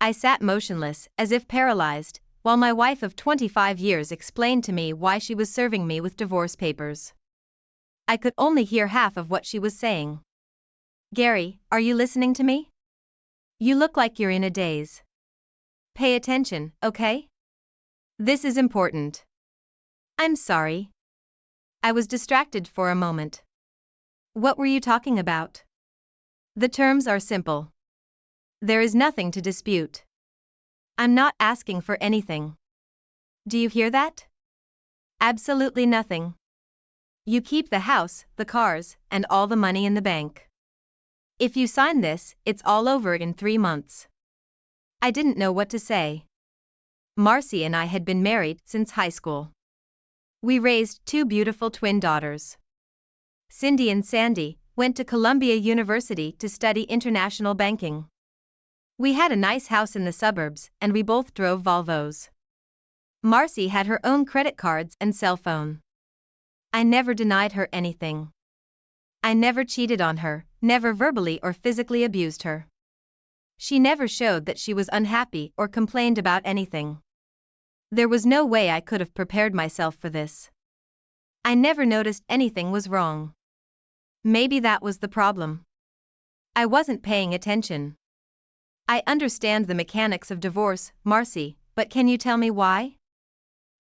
I sat motionless, as if paralyzed, while my wife of 25 years explained to me why she was serving me with divorce papers. I could only hear half of what she was saying. Gary, are you listening to me? You look like you're in a daze. Pay attention, okay? This is important. I'm sorry. I was distracted for a moment. What were you talking about? The terms are simple. There is nothing to dispute. I'm not asking for anything. Do you hear that? Absolutely nothing. You keep the house, the cars, and all the money in the bank. If you sign this, it's all over in 3 months. I didn't know what to say. Marcy and I had been married since high school. We raised 2 beautiful twin daughters. Cindy and Sandy went to Columbia University to study international banking. We had a nice house in the suburbs, and we both drove Volvos. Marcy had her own credit cards and cell phone. I never denied her anything. I never cheated on her, never verbally or physically abused her. She never showed that she was unhappy or complained about anything. There was no way I could have prepared myself for this. I never noticed anything was wrong. Maybe that was the problem. I wasn't paying attention. I understand the mechanics of divorce, Marcy, but can you tell me why?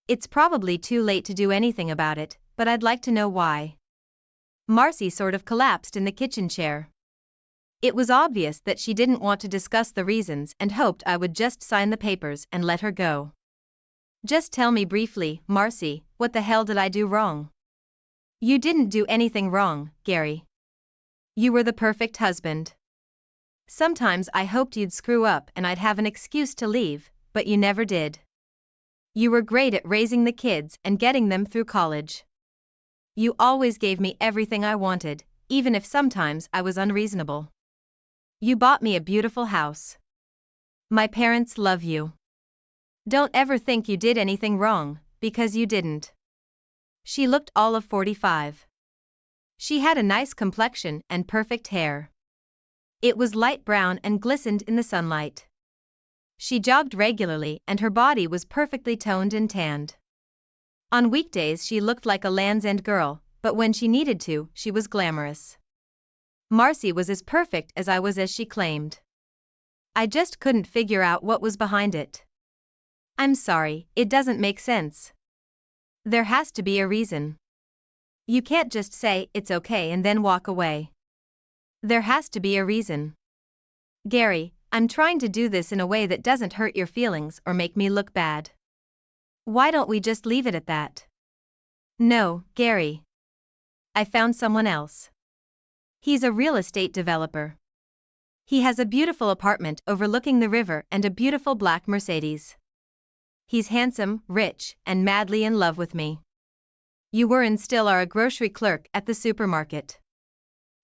It's probably too late to do anything about it, but I'd like to know why. Marcy sort of collapsed in the kitchen chair. It was obvious that she didn't want to discuss the reasons and hoped I would just sign the papers and let her go. Just tell me briefly, Marcy, what the hell did I do wrong? You didn't do anything wrong, Gary. You were the perfect husband. Sometimes I hoped you'd screw up and I'd have an excuse to leave, but you never did. You were great at raising the kids and getting them through college. You always gave me everything I wanted, even if sometimes I was unreasonable. You bought me a beautiful house. My parents love you. Don't ever think you did anything wrong, because you didn't. She looked all of 45. She had a nice complexion and perfect hair. It was light brown and glistened in the sunlight. She jogged regularly and her body was perfectly toned and tanned. On weekdays she looked like a Land's End girl, but when she needed to, she was glamorous. Marcy was as perfect as I was, as she claimed. I just couldn't figure out what was behind it. I'm sorry, it doesn't make sense. There has to be a reason. You can't just say, it's okay, and then walk away. There has to be a reason. Gary, I'm trying to do this in a way that doesn't hurt your feelings or make me look bad. Why don't we just leave it at that? No, Gary. I found someone else. He's a real estate developer. He has a beautiful apartment overlooking the river and a beautiful black Mercedes. He's handsome, rich, and madly in love with me. You were and still are a grocery clerk at the supermarket.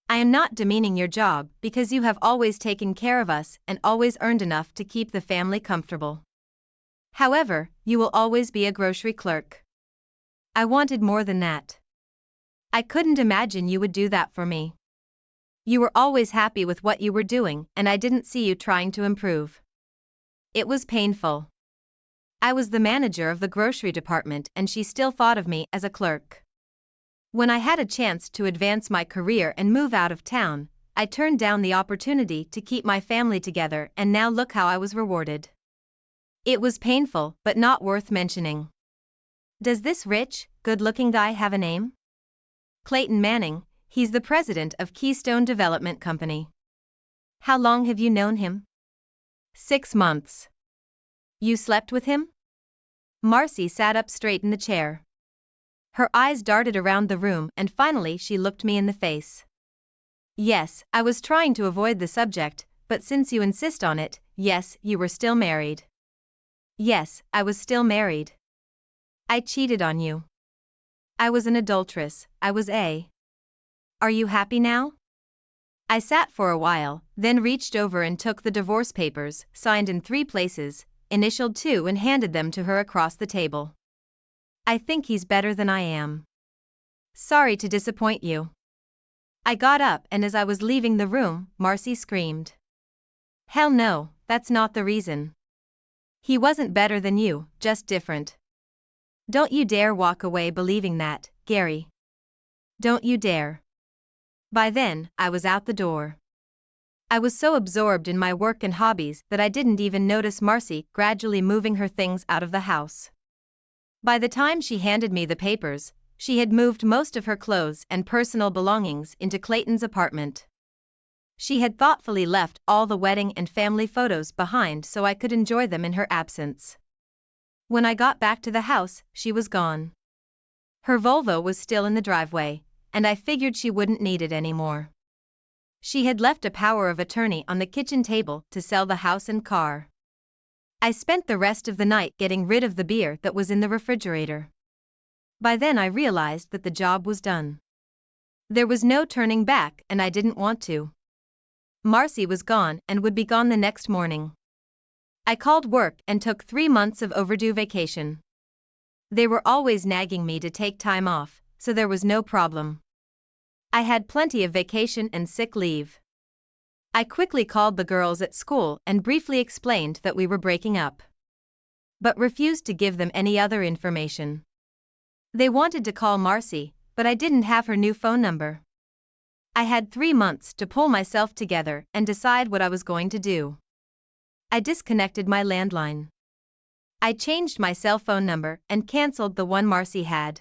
I am not demeaning your job because you have always taken care of us and always earned enough to keep the family comfortable. However, you will always be a grocery clerk. I wanted more than that. I couldn't imagine you would do that for me. You were always happy with what you were doing, and I didn't see you trying to improve. It was painful. I was the manager of the grocery department and she still thought of me as a clerk. When I had a chance to advance my career and move out of town, I turned down the opportunity to keep my family together, and now look how I was rewarded. It was painful, but not worth mentioning. Does this rich, good-looking guy have a name? Clayton Manning, he's the president of Keystone Development Company. How long have you known him? 6 months. You slept with him? Marcy sat up straight in the chair. Her eyes darted around the room and finally she looked me in the face. Yes, I was trying to avoid the subject, but since you insist on it, yes, you were still married. Yes, I was still married. I cheated on you. I was an adulteress, I was a. Are you happy now? I sat for a while, then reached over and took the divorce papers, signed in 3 places, initialed 2 and handed them to her across the table. I think he's better than I am. Sorry to disappoint you. I got up and as I was leaving the room, Marcy screamed. Hell no, that's not the reason. He wasn't better than you, just different. Don't you dare walk away believing that, Gary. Don't you dare. By then, I was out the door. I was so absorbed in my work and hobbies that I didn't even notice Marcy gradually moving her things out of the house. By the time she handed me the papers, she had moved most of her clothes and personal belongings into Clayton's apartment. She had thoughtfully left all the wedding and family photos behind so I could enjoy them in her absence. When I got back to the house, she was gone. Her Volvo was still in the driveway, and I figured she wouldn't need it anymore. She had left a power of attorney on the kitchen table to sell the house and car. I spent the rest of the night getting rid of the beer that was in the refrigerator. By then I realized that the job was done. There was no turning back and I didn't want to. Marcy was gone and would be gone the next morning. I called work and took 3 months of overdue vacation. They were always nagging me to take time off, so there was no problem. I had plenty of vacation and sick leave. I quickly called the girls at school and briefly explained that we were breaking up, but refused to give them any other information. They wanted to call Marcy, but I didn't have her new phone number. I had 3 months to pull myself together and decide what I was going to do. I disconnected my landline. I changed my cell phone number and canceled the one Marcy had.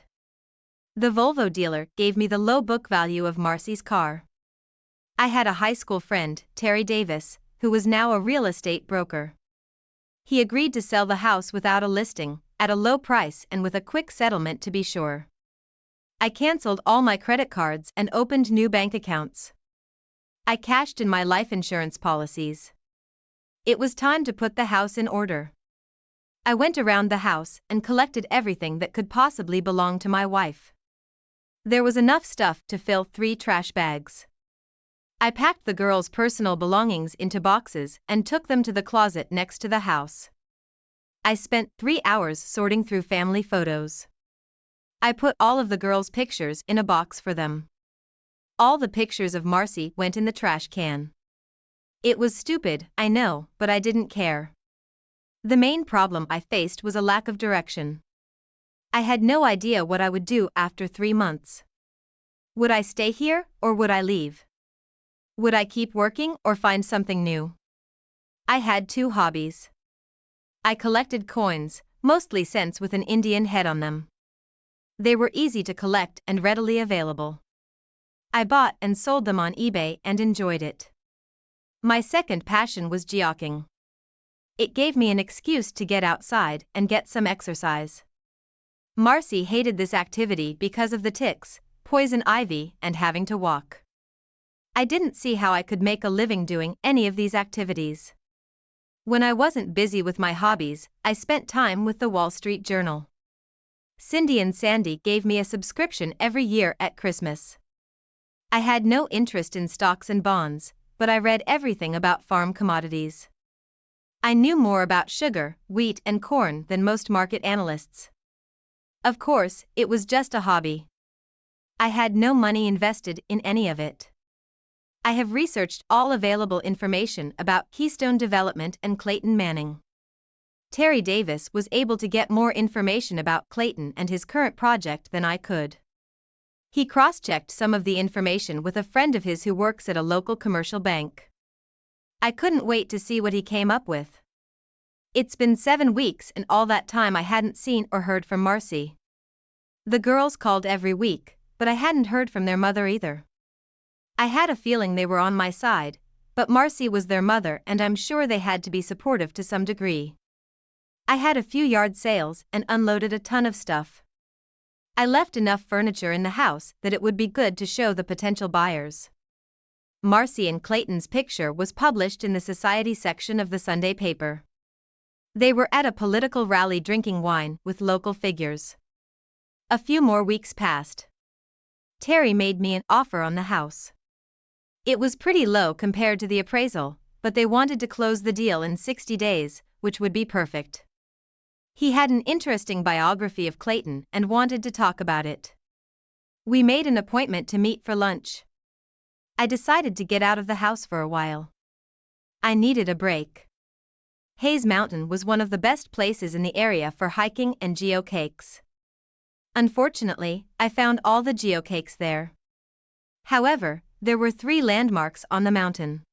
The Volvo dealer gave me the low book value of Marcy's car. I had a high school friend, Terry Davis, who was now a real estate broker. He agreed to sell the house without a listing, at a low price and with a quick settlement to be sure. I canceled all my credit cards and opened new bank accounts. I cashed in my life insurance policies. It was time to put the house in order. I went around the house and collected everything that could possibly belong to my wife. There was enough stuff to fill 3 trash bags. I packed the girls' personal belongings into boxes and took them to the closet next to the house. I spent 3 hours sorting through family photos. I put all of the girls' pictures in a box for them. All the pictures of Marcy went in the trash can. It was stupid, I know, but I didn't care. The main problem I faced was a lack of direction. I had no idea what I would do after 3 months. Would I stay here, or would I leave? Would I keep working or find something new? I had 2 hobbies. I collected coins, mostly cents with an Indian head on them. They were easy to collect and readily available. I bought and sold them on eBay and enjoyed it. My second passion was geocaching. It gave me an excuse to get outside and get some exercise. Marcy hated this activity because of the ticks, poison ivy, and having to walk. I didn't see how I could make a living doing any of these activities. When I wasn't busy with my hobbies, I spent time with the Wall Street Journal. Cindy and Sandy gave me a subscription every year at Christmas. I had no interest in stocks and bonds, but I read everything about farm commodities. I knew more about sugar, wheat, and corn than most market analysts. Of course, it was just a hobby. I had no money invested in any of it. I have researched all available information about Keystone Development and Clayton Manning. Terry Davis was able to get more information about Clayton and his current project than I could. He cross-checked some of the information with a friend of his who works at a local commercial bank. I couldn't wait to see what he came up with. It's been 7 weeks and all that time I hadn't seen or heard from Marcy. The girls called every week, but I hadn't heard from their mother either. I had a feeling they were on my side, but Marcy was their mother and I'm sure they had to be supportive to some degree. I had a few yard sales and unloaded a ton of stuff. I left enough furniture in the house that it would be good to show the potential buyers. Marcy and Clayton's picture was published in the society section of the Sunday paper. They were at a political rally drinking wine with local figures. A few more weeks passed. Terry made me an offer on the house. It was pretty low compared to the appraisal, but they wanted to close the deal in 60 days, which would be perfect. He had an interesting biography of Clayton and wanted to talk about it. We made an appointment to meet for lunch. I decided to get out of the house for a while. I needed a break. Hayes Mountain was one of the best places in the area for hiking and geocaching. Unfortunately, I found all the geocaches there. However, there were 3 landmarks on the mountain.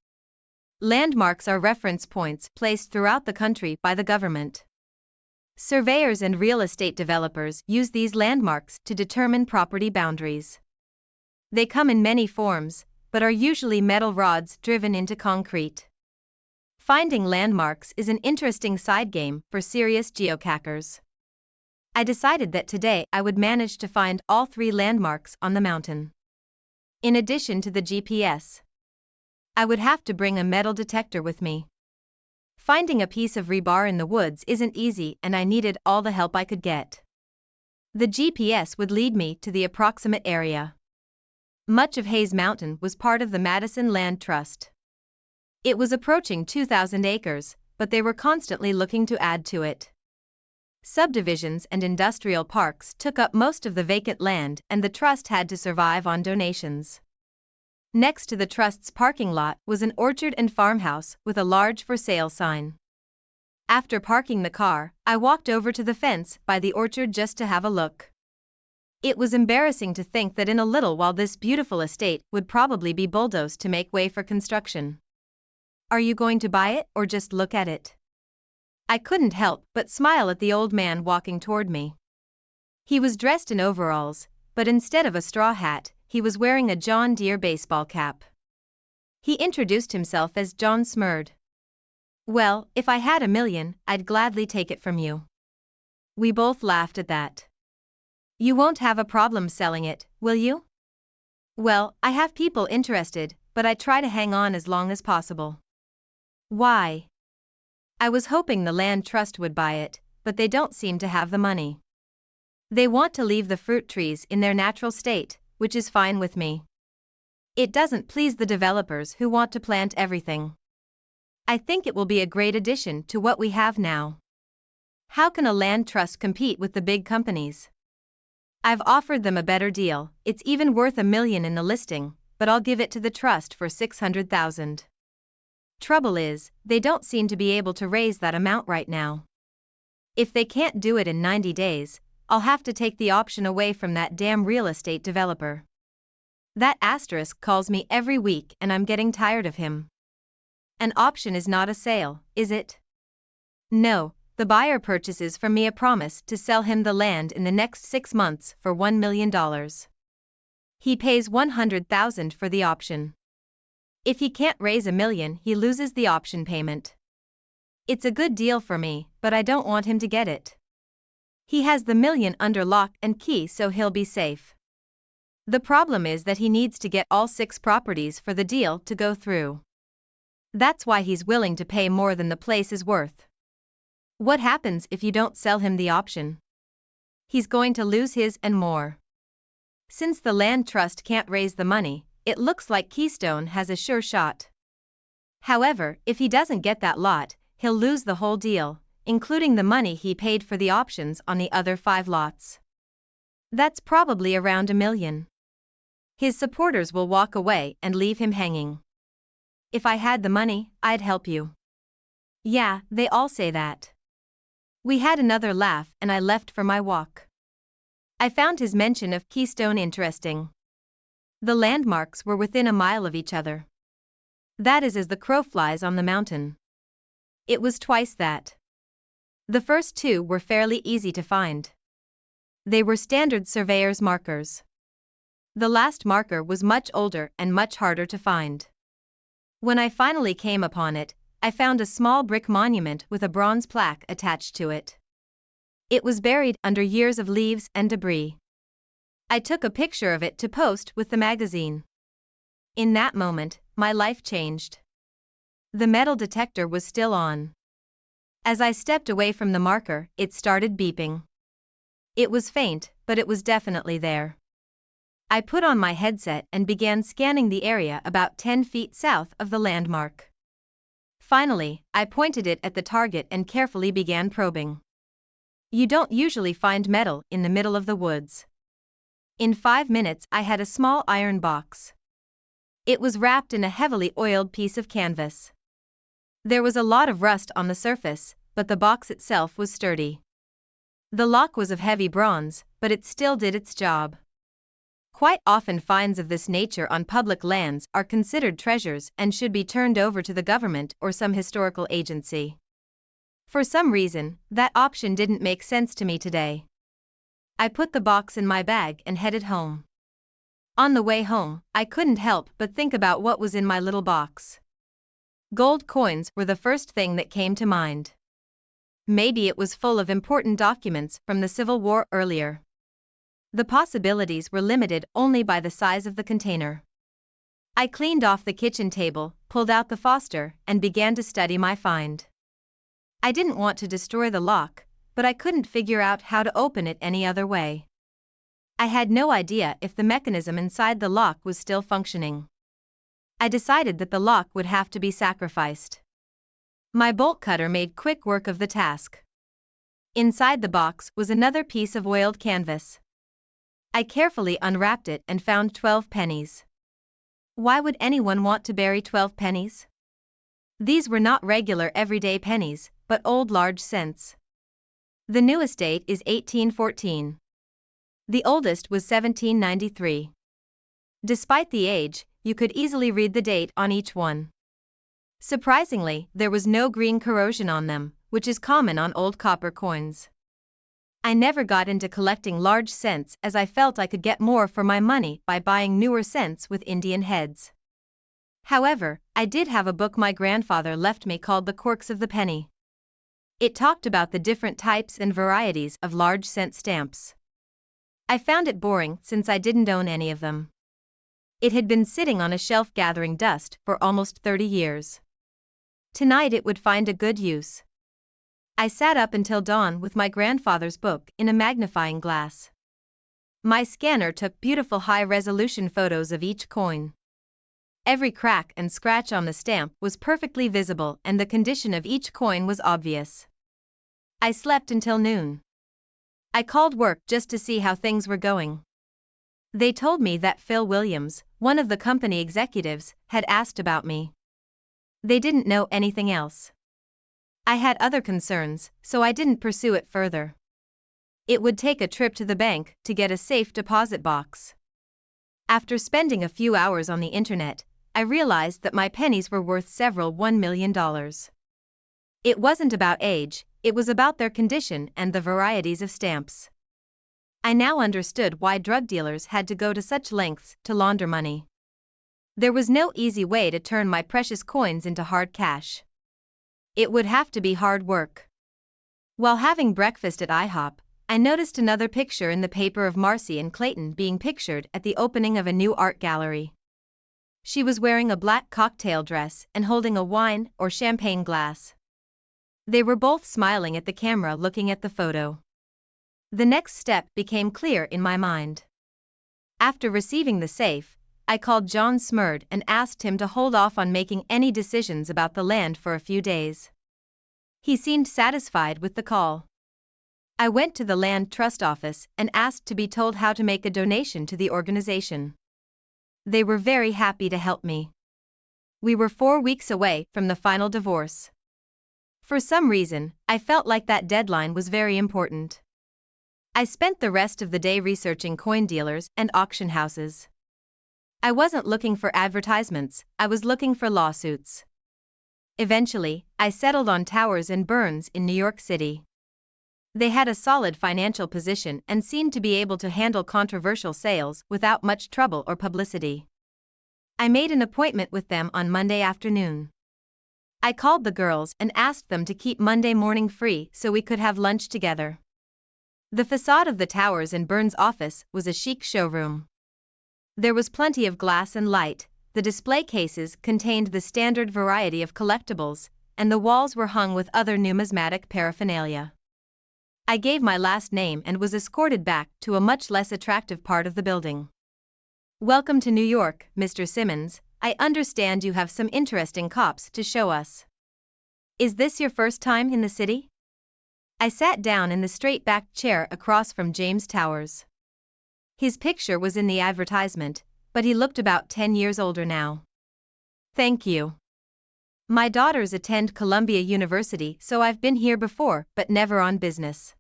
Landmarks are reference points placed throughout the country by the government. Surveyors and real estate developers use these landmarks to determine property boundaries. They come in many forms, but are usually metal rods driven into concrete. Finding landmarks is an interesting side game for serious geocachers. I decided that today I would manage to find all 3 landmarks on the mountain. In addition to the GPS, I would have to bring a metal detector with me. Finding a piece of rebar in the woods isn't easy, and I needed all the help I could get. The GPS would lead me to the approximate area. Much of Hayes Mountain was part of the Madison Land Trust. It was approaching 2,000 acres, but they were constantly looking to add to it. Subdivisions and industrial parks took up most of the vacant land, and the trust had to survive on donations. Next to the trust's parking lot was an orchard and farmhouse with a large for sale sign. After parking the car, I walked over to the fence by the orchard just to have a look. It was embarrassing to think that in a little while this beautiful estate would probably be bulldozed to make way for construction. Are you going to buy it or just look at it? I couldn't help but smile at the old man walking toward me. He was dressed in overalls, but instead of a straw hat, he was wearing a John Deere baseball cap. He introduced himself as John Smurd. Well, if I had $1 million, I'd gladly take it from you. We both laughed at that. You won't have a problem selling it, will you? Well, I have people interested, but I try to hang on as long as possible. Why? I was hoping the land trust would buy it, but they don't seem to have the money. They want to leave the fruit trees in their natural state, which is fine with me. It doesn't please the developers who want to plant everything. I think it will be a great addition to what we have now. How can a land trust compete with the big companies? I've offered them a better deal. It's even worth $1 million in the listing, but I'll give it to the trust for $600,000. Trouble is, they don't seem to be able to raise that amount right now. If they can't do it in 90 days, I'll have to take the option away from that damn real estate developer. That asterisk calls me every week and I'm getting tired of him. An option is not a sale, is it? No, the buyer purchases from me a promise to sell him the land in the next 6 months for $1 million. He pays $100,000 for the option. If he can't raise $1 million, he loses the option payment. It's a good deal for me, but I don't want him to get it. He has the $1 million under lock and key, so he'll be safe. The problem is that he needs to get all 6 properties for the deal to go through. That's why he's willing to pay more than the place is worth. What happens if you don't sell him the option? He's going to lose his and more. Since the land trust can't raise the money, it looks like Keystone has a sure shot. However, if he doesn't get that lot, he'll lose the whole deal, including the money he paid for the options on the other 5 lots. That's probably around $1 million. His supporters will walk away and leave him hanging. If I had the money, I'd help you. Yeah, they all say that. We had another laugh and I left for my walk. I found his mention of Keystone interesting. The landmarks were within a mile of each other. That is as the crow flies on the mountain. It was twice that. The first 2 were fairly easy to find. They were standard surveyor's markers. The last marker was much older and much harder to find. When I finally came upon it, I found a small brick monument with a bronze plaque attached to it. It was buried under years of leaves and debris. I took a picture of it to post with the magazine. In that moment, my life changed. The metal detector was still on. As I stepped away from the marker, it started beeping. It was faint, but it was definitely there. I put on my headset and began scanning the area about 10 feet south of the landmark. Finally, I pointed it at the target and carefully began probing. You don't usually find metal in the middle of the woods. In 5 minutes I had a small iron box. It was wrapped in a heavily oiled piece of canvas. There was a lot of rust on the surface, but the box itself was sturdy. The lock was of heavy bronze, but it still did its job. Quite often finds of this nature on public lands are considered treasures and should be turned over to the government or some historical agency. For some reason, that option didn't make sense to me today. I put the box in my bag and headed home. On the way home, I couldn't help but think about what was in my little box. Gold coins were the first thing that came to mind. Maybe it was full of important documents from the Civil War earlier. The possibilities were limited only by the size of the container. I cleaned off the kitchen table, pulled out the Foster, and began to study my find. I didn't want to destroy the lock, but I couldn't figure out how to open it any other way. I had no idea if the mechanism inside the lock was still functioning. I decided that the lock would have to be sacrificed. My bolt cutter made quick work of the task. Inside the box was another piece of oiled canvas. I carefully unwrapped it and found 12 pennies. Why would anyone want to bury 12 pennies? These were not regular everyday pennies, but old large cents. The newest date is 1814. The oldest was 1793. Despite the age, you could easily read the date on each one. Surprisingly, there was no green corrosion on them, which is common on old copper coins. I never got into collecting large cents as I felt I could get more for my money by buying newer cents with Indian heads. However, I did have a book my grandfather left me called The Quirks of the Penny. It talked about the different types and varieties of large cent stamps. I found it boring since I didn't own any of them. It had been sitting on a shelf gathering dust for almost 30 years. Tonight it would find a good use. I sat up until dawn with my grandfather's book in a magnifying glass. My scanner took beautiful high-resolution photos of each coin. Every crack and scratch on the stamp was perfectly visible and the condition of each coin was obvious. I slept until noon. I called work just to see how things were going. They told me that Phil Williams, one of the company executives, had asked about me. They didn't know anything else. I had other concerns, so I didn't pursue it further. It would take a trip to the bank to get a safe deposit box. After spending a few hours on the internet, I realized that my pennies were worth several $1 million. It wasn't about age, it was about their condition and the varieties of stamps. I now understood why drug dealers had to go to such lengths to launder money. There was no easy way to turn my precious coins into hard cash. It would have to be hard work. While having breakfast at IHOP, I noticed another picture in the paper of Marcy and Clayton being pictured at the opening of a new art gallery. She was wearing a black cocktail dress and holding a wine or champagne glass. They were both smiling at the camera looking at the photo. The next step became clear in my mind. After receiving the safe, I called John Smurd and asked him to hold off on making any decisions about the land for a few days. He seemed satisfied with the call. I went to the Land Trust office and asked to be told how to make a donation to the organization. They were very happy to help me. We were 4 weeks away from the final divorce. For some reason, I felt like that deadline was very important. I spent the rest of the day researching coin dealers and auction houses. I wasn't looking for advertisements, I was looking for lawsuits. Eventually, I settled on Towers and Burns in New York City. They had a solid financial position and seemed to be able to handle controversial sales without much trouble or publicity. I made an appointment with them on Monday afternoon. I called the girls and asked them to keep Monday morning free so we could have lunch together. The facade of the Towers and Burns office was a chic showroom. There was plenty of glass and light, the display cases contained the standard variety of collectibles, and the walls were hung with other numismatic paraphernalia. I gave my last name and was escorted back to a much less attractive part of the building. Welcome to New York, Mr. Simmons. I understand you have some interesting cops to show us. Is this your first time in the city? I sat down in the straight-backed chair across from James Towers. His picture was in the advertisement, but he looked about 10 years older now. Thank you. My daughters attend Columbia University, so I've been here before, but never on business.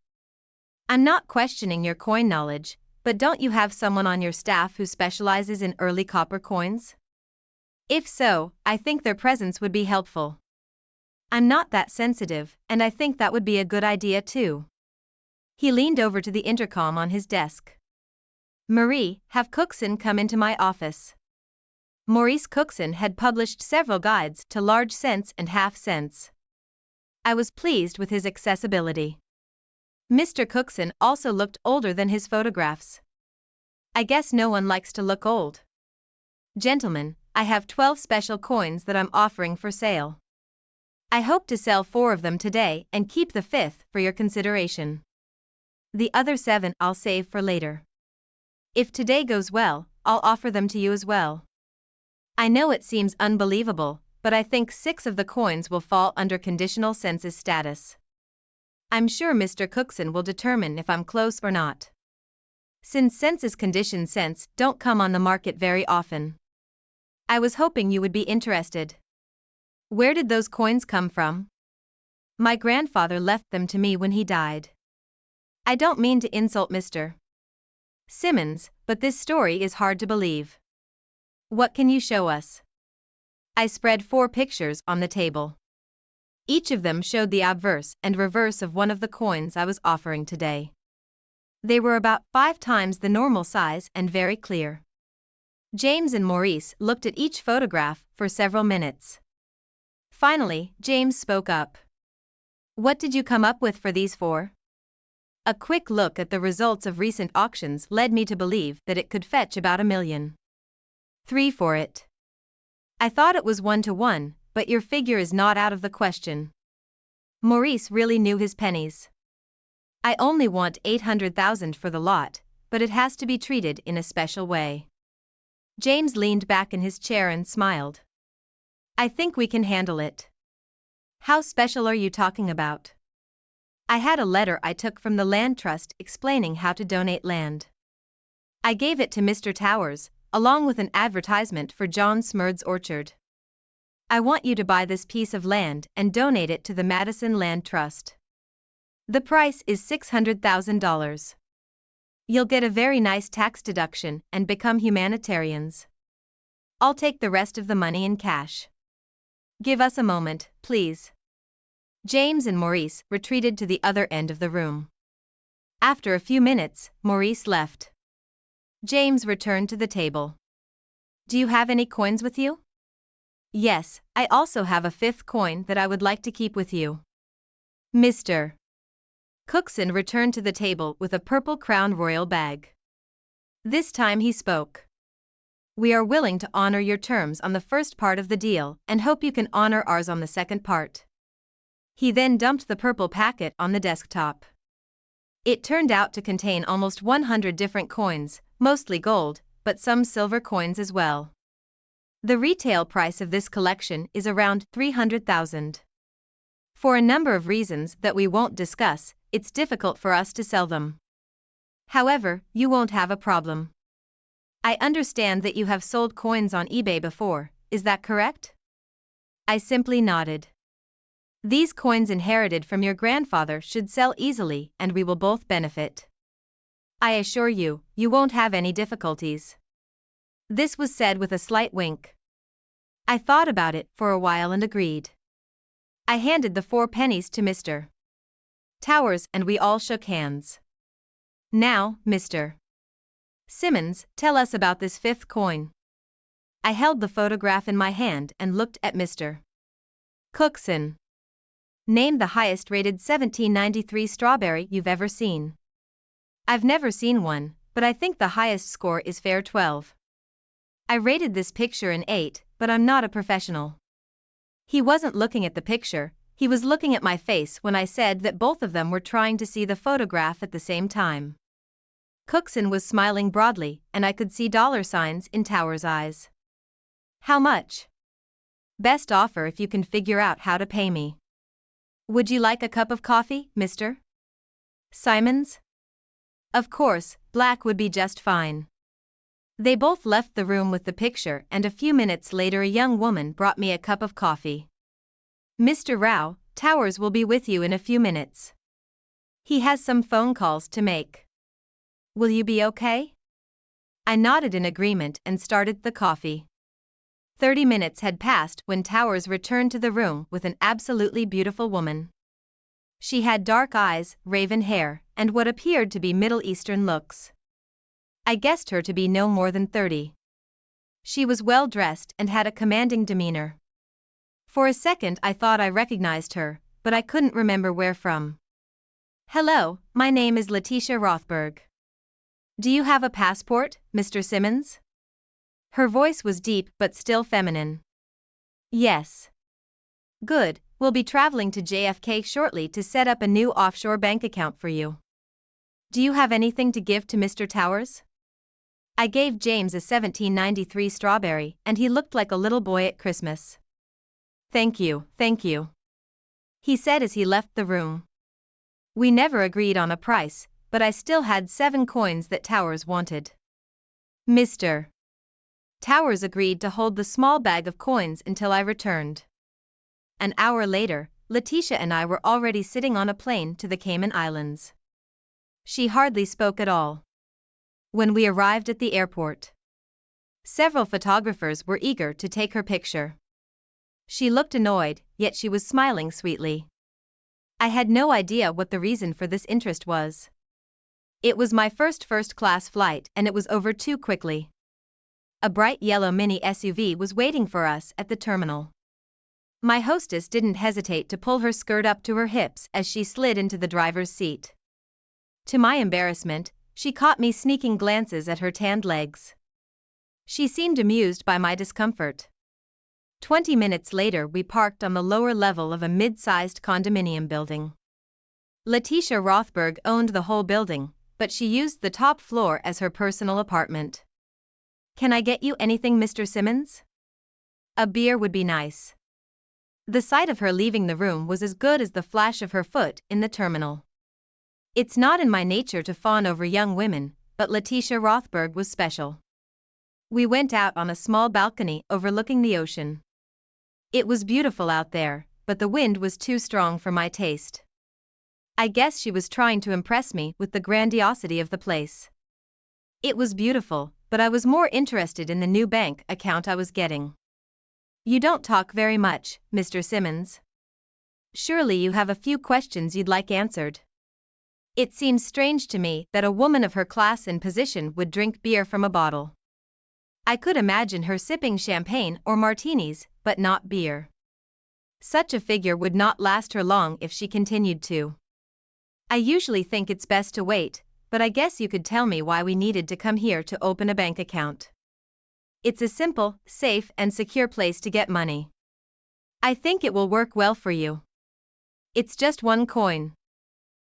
I'm not questioning your coin knowledge, but don't you have someone on your staff who specializes in early copper coins? If so, I think their presence would be helpful. I'm not that sensitive, and I think that would be a good idea too. He leaned over to the intercom on his desk. Marie, have Cookson come into my office. Maurice Cookson had published several guides to large cents and half cents. I was pleased with his accessibility. Mr. Cookson also looked older than his photographs. I guess no one likes to look old. Gentlemen, I have 12 special coins that I'm offering for sale. I hope to sell 4 of them today and keep the 5th for your consideration. The other 7 I'll save for later. If today goes well, I'll offer them to you as well. I know it seems unbelievable, but I think 6 of the coins will fall under conditional census status. I'm sure Mr. Cookson will determine if I'm close or not. Since census condition cents don't come on the market very often. I was hoping you would be interested. Where did those coins come from? My grandfather left them to me when he died. I don't mean to insult Mr. Simmons, but this story is hard to believe. What can you show us? I spread 4 pictures on the table. Each of them showed the obverse and reverse of one of the coins I was offering today. They were about 5 times the normal size and very clear. James and Maurice looked at each photograph for several minutes. Finally, James spoke up. What did you come up with for these 4? A quick look at the results of recent auctions led me to believe that it could fetch about $1 million. 3 for it. I thought it was 1 to 1, but your figure is not out of the question. Maurice really knew his pennies. I only want $800,000 for the lot, but it has to be treated in a special way. James leaned back in his chair and smiled. I think we can handle it. How special are you talking about? I had a letter I took from the land trust explaining how to donate land. I gave it to Mr. Towers, along with an advertisement for John Smurd's orchard. I want you to buy this piece of land and donate it to the Madison Land Trust. The price is $600,000. You'll get a very nice tax deduction and become humanitarians. I'll take the rest of the money in cash. Give us a moment, please. James and Maurice retreated to the other end of the room. After a few minutes, Maurice left. James returned to the table. Do you have any coins with you? Yes, I also have a 5th coin that I would like to keep with you. Mr. Cookson returned to the table with a purple Crown Royal bag. This time he spoke. We are willing to honor your terms on the first part of the deal and hope you can honor ours on the second part. He then dumped the purple packet on the desktop. It turned out to contain almost 100 different coins, mostly gold, but some silver coins as well. The retail price of this collection is around $300,000. For a number of reasons that we won't discuss, it's difficult for us to sell them. However, you won't have a problem. I understand that you have sold coins on eBay before, is that correct? I simply nodded. These coins inherited from your grandfather should sell easily and we will both benefit. I assure you, you won't have any difficulties. This was said with a slight wink. I thought about it for a while and agreed. I handed the 4 pennies to Mr. Towers and we all shook hands. Now, Mr. Simmons, tell us about this 5th coin. I held the photograph in my hand and looked at Mr. Cookson. Name the highest rated 1793 strawberry you've ever seen. I've never seen one, but I think the highest score is fair 12. I rated this picture an 8, but I'm not a professional. He wasn't looking at the picture, he was looking at my face when I said that both of them were trying to see the photograph at the same time. Cookson was smiling broadly, and I could see dollar signs in Towers' eyes. How much? Best offer if you can figure out how to pay me. Would you like a cup of coffee, Mr. Simons? Of course, black would be just fine. They both left the room with the picture and a few minutes later a young woman brought me a cup of coffee. Mr. Rao, Towers will be with you in a few minutes. He has some phone calls to make. Will you be okay? I nodded in agreement and started the coffee. 30 minutes had passed when Towers returned to the room with an absolutely beautiful woman. She had dark eyes, raven hair, and what appeared to be Middle Eastern looks. I guessed her to be no more than 30. She was well dressed and had a commanding demeanor. For a second I thought I recognized her, but I couldn't remember where from. Hello, my name is Letitia Rothberg. Do you have a passport, Mr. Simmons? Her voice was deep but still feminine. Yes. Good, we'll be traveling to JFK shortly to set up a new offshore bank account for you. Do you have anything to give to Mr. Towers? I gave James a 1793 strawberry and he looked like a little boy at Christmas. Thank you, he said as he left the room. We never agreed on a price, but I still had 7 coins that Towers wanted. Mr. Towers agreed to hold the small bag of coins until I returned. An hour later, Letitia and I were already sitting on a plane to the Cayman Islands. She hardly spoke at all. When we arrived at the airport, several photographers were eager to take her picture. She looked annoyed, yet she was smiling sweetly. I had no idea what the reason for this interest was. It was my first-class flight and it was over too quickly. A bright yellow mini SUV was waiting for us at the terminal. My hostess didn't hesitate to pull her skirt up to her hips as she slid into the driver's seat. To my embarrassment, she caught me sneaking glances at her tanned legs. She seemed amused by my discomfort. 20 minutes later we parked on the lower level of a mid-sized condominium building. Letitia Rothberg owned the whole building, but she used the top floor as her personal apartment. Can I get you anything, Mr. Simmons? A beer would be nice. The sight of her leaving the room was as good as the flash of her foot in the terminal. It's not in my nature to fawn over young women, but Letitia Rothberg was special. We went out on a small balcony overlooking the ocean. It was beautiful out there, but the wind was too strong for my taste. I guess she was trying to impress me with the grandiosity of the place. It was beautiful, but I was more interested in the new bank account I was getting. You don't talk very much, Mr. Simmons. Surely you have a few questions you'd like answered. It seems strange to me that a woman of her class and position would drink beer from a bottle. I could imagine her sipping champagne or martinis, but not beer. Such a figure would not last her long if she continued to. I usually think it's best to wait, but I guess you could tell me why we needed to come here to open a bank account. It's a simple, safe, and secure place to get money. I think it will work well for you. It's just 1 coin.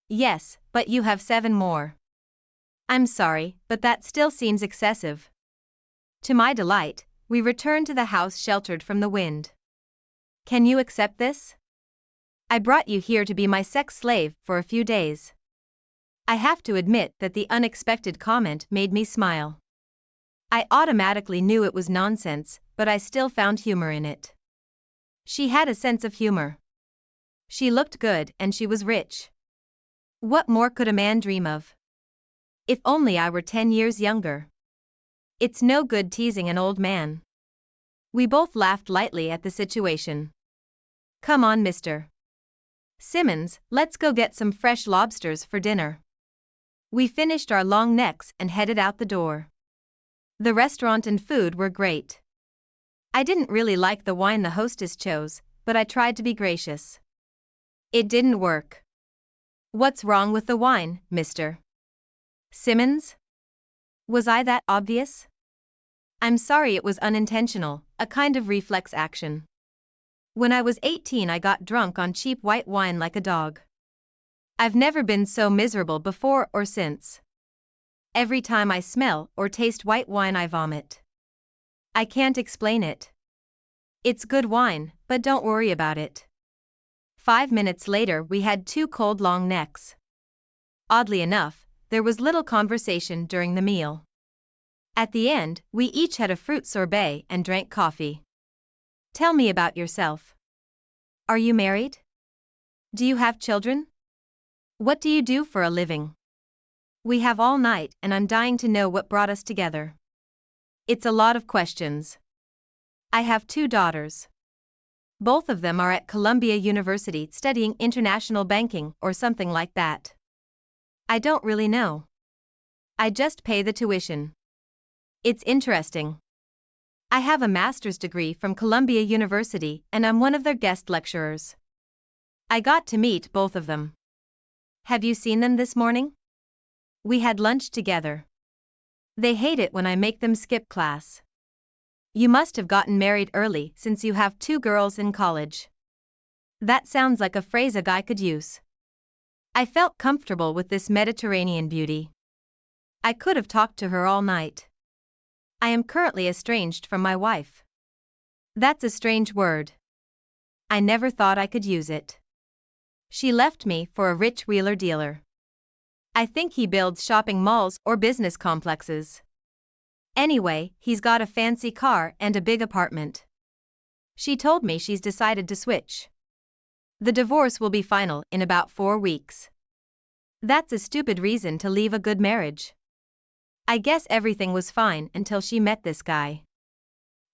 Yes, but you have 7 more. I'm sorry, but that still seems excessive. To my delight, we returned to the house sheltered from the wind. Can you accept this? I brought you here to be my sex slave for a few days. I have to admit that the unexpected comment made me smile. I automatically knew it was nonsense, but I still found humor in it. She had a sense of humor. She looked good and she was rich. What more could a man dream of? If only I were 10 years younger. It's no good teasing an old man. We both laughed lightly at the situation. Come on, Mr. Simmons, let's go get some fresh lobsters for dinner. We finished our long necks and headed out the door. The restaurant and food were great. I didn't really like the wine the hostess chose, but I tried to be gracious. It didn't work. What's wrong with the wine, Mr. Simmons? Was I that obvious? I'm sorry, it was unintentional, a kind of reflex action. When I was 18 I got drunk on cheap white wine like a dog. I've never been so miserable before or since. Every time I smell or taste white wine I vomit. I can't explain it. It's good wine, but don't worry about it. 5 minutes later we had 2 cold long necks. Oddly enough, there was little conversation during the meal. At the end, we each had a fruit sorbet and drank coffee. Tell me about yourself. Are you married? Do you have children? What do you do for a living? We have all night and I'm dying to know what brought us together. It's a lot of questions. I have 2 daughters. Both of them are at Columbia University studying international banking or something like that. I don't really know. I just pay the tuition. It's interesting. I have a master's degree from Columbia University and I'm one of their guest lecturers. I got to meet both of them. Have you seen them this morning? We had lunch together. They hate it when I make them skip class. You must have gotten married early since you have 2 girls in college. That sounds like a phrase a guy could use. I felt comfortable with this Mediterranean beauty. I could have talked to her all night. I am currently estranged from my wife. That's a strange word. I never thought I could use it. She left me for a rich wheeler dealer. I think he builds shopping malls or business complexes. Anyway, he's got a fancy car and a big apartment. She told me she's decided to switch. The divorce will be final in about 4 weeks. That's a stupid reason to leave a good marriage. I guess everything was fine until she met this guy.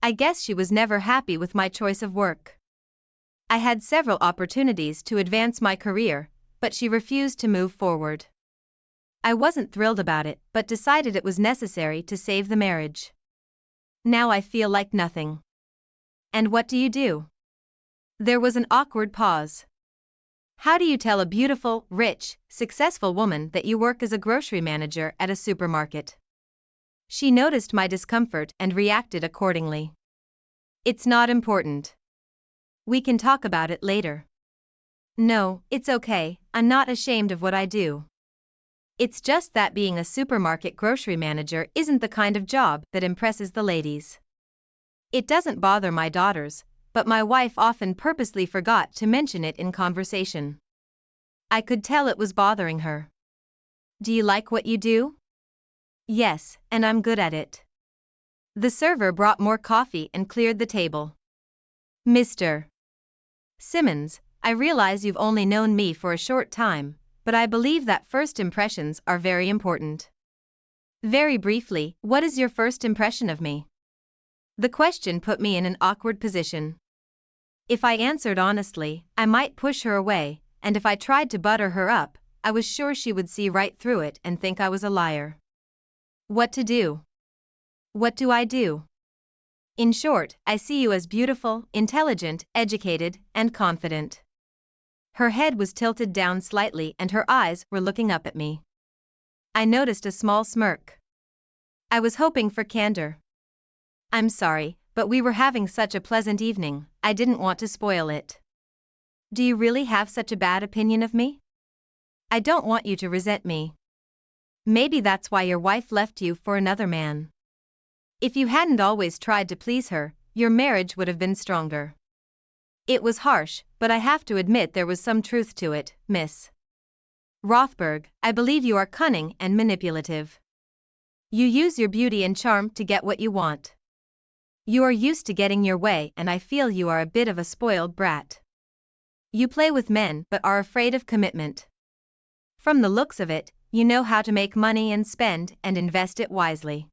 I guess she was never happy with my choice of work. I had several opportunities to advance my career, but she refused to move forward. I wasn't thrilled about it, but decided it was necessary to save the marriage. Now I feel like nothing. And what do you do? There was an awkward pause. How do you tell a beautiful, rich, successful woman that you work as a grocery manager at a supermarket? She noticed my discomfort and reacted accordingly. It's not important. We can talk about it later. No, it's okay, I'm not ashamed of what I do. It's just that being a supermarket grocery manager isn't the kind of job that impresses the ladies. It doesn't bother my daughters, but my wife often purposely forgot to mention it in conversation. I could tell it was bothering her. Do you like what you do? Yes, and I'm good at it. The server brought more coffee and cleared the table. Mr. Simmons, I realize you've only known me for a short time, but I believe that first impressions are very important. Very briefly, what is your first impression of me? The question put me in an awkward position. If I answered honestly, I might push her away, and if I tried to butter her up, I was sure she would see right through it and think I was a liar. What to do? What do I do? In short, I see you as beautiful, intelligent, educated, and confident. Her head was tilted down slightly and her eyes were looking up at me. I noticed a small smirk. I was hoping for candor. I'm sorry, but we were having such a pleasant evening, I didn't want to spoil it. Do you really have such a bad opinion of me? I don't want you to resent me. Maybe that's why your wife left you for another man. If you hadn't always tried to please her, your marriage would have been stronger. It was harsh, but I have to admit there was some truth to it, Miss Rothberg. I believe you are cunning and manipulative. You use your beauty and charm to get what you want. You are used to getting your way and I feel you are a bit of a spoiled brat. You play with men but are afraid of commitment. From the looks of it, you know how to make money and spend and invest it wisely.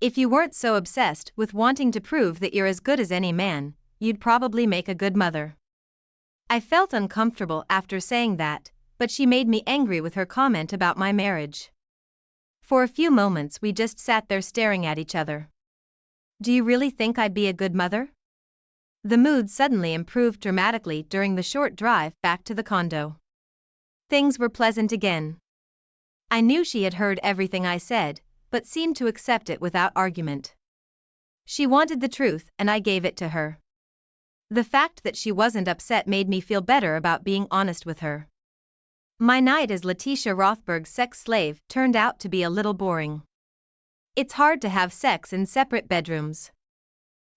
If you weren't so obsessed with wanting to prove that you're as good as any man, you'd probably make a good mother. I felt uncomfortable after saying that, but she made me angry with her comment about my marriage. For a few moments we just sat there staring at each other. Do you really think I'd be a good mother? The mood suddenly improved dramatically during the short drive back to the condo. Things were pleasant again. I knew she had heard everything I said, but seemed to accept it without argument. She wanted the truth and I gave it to her. The fact that she wasn't upset made me feel better about being honest with her. My night as Letitia Rothberg's sex slave turned out to be a little boring. It's hard to have sex in separate bedrooms.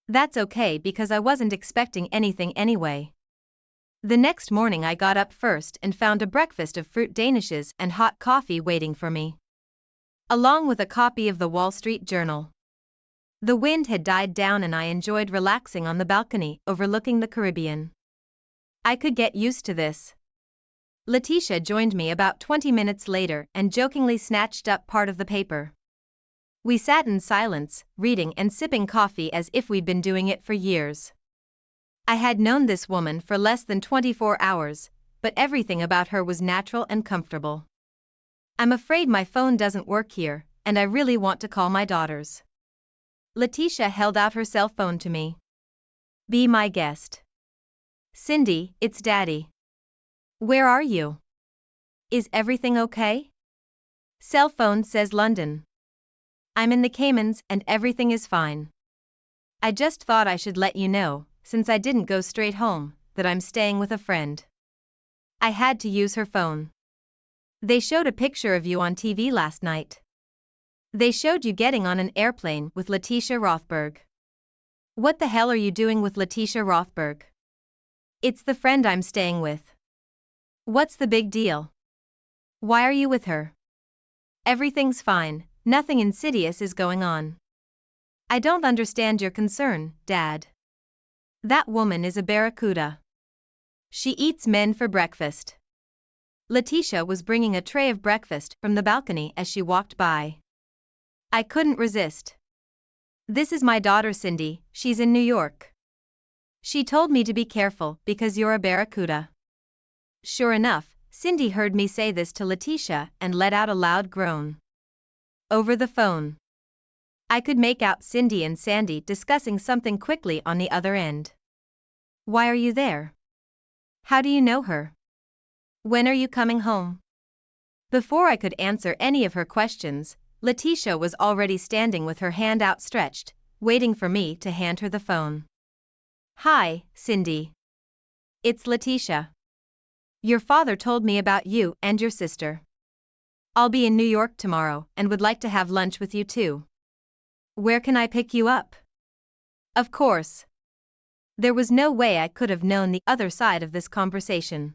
That's okay because I wasn't expecting anything anyway. The next morning I got up first and found a breakfast of fruit danishes and hot coffee waiting for me, along with a copy of the Wall Street Journal. The wind had died down and I enjoyed relaxing on the balcony overlooking the Caribbean. I could get used to this. Letitia joined me about 20 minutes later and jokingly snatched up part of the paper. We sat in silence, reading and sipping coffee as if we'd been doing it for years. I had known this woman for less than 24 hours, but everything about her was natural and comfortable. I'm afraid my phone doesn't work here, and I really want to call my daughters. Letitia held out her cell phone to me. Be my guest. Cindy, it's Daddy. Where are you? Is everything okay? Cell phone says London. I'm in the Caymans and everything is fine. I just thought I should let you know, since I didn't go straight home, that I'm staying with a friend. I had to use her phone. They showed a picture of you on TV last night. They showed you getting on an airplane with Letitia Rothberg. What the hell are you doing with Letitia Rothberg? It's the friend I'm staying with. What's the big deal? Why are you with her? Everything's fine, nothing insidious is going on. I don't understand your concern, Dad. That woman is a barracuda. She eats men for breakfast. Letitia was bringing a tray of breakfast from the balcony as she walked by. I couldn't resist. This is my daughter Cindy, she's in New York. She told me to be careful because you're a barracuda. Sure enough, Cindy heard me say this to Letitia and let out a loud groan. Over the phone. I could make out Cindy and Sandy discussing something quickly on the other end. Why are you there? How do you know her? When are you coming home? Before I could answer any of her questions, Letitia was already standing with her hand outstretched, waiting for me to hand her the phone. Hi, Cindy. It's Letitia. Your father told me about you and your sister. I'll be in New York tomorrow and would like to have lunch with you too. Where can I pick you up? Of course. There was no way I could have known the other side of this conversation.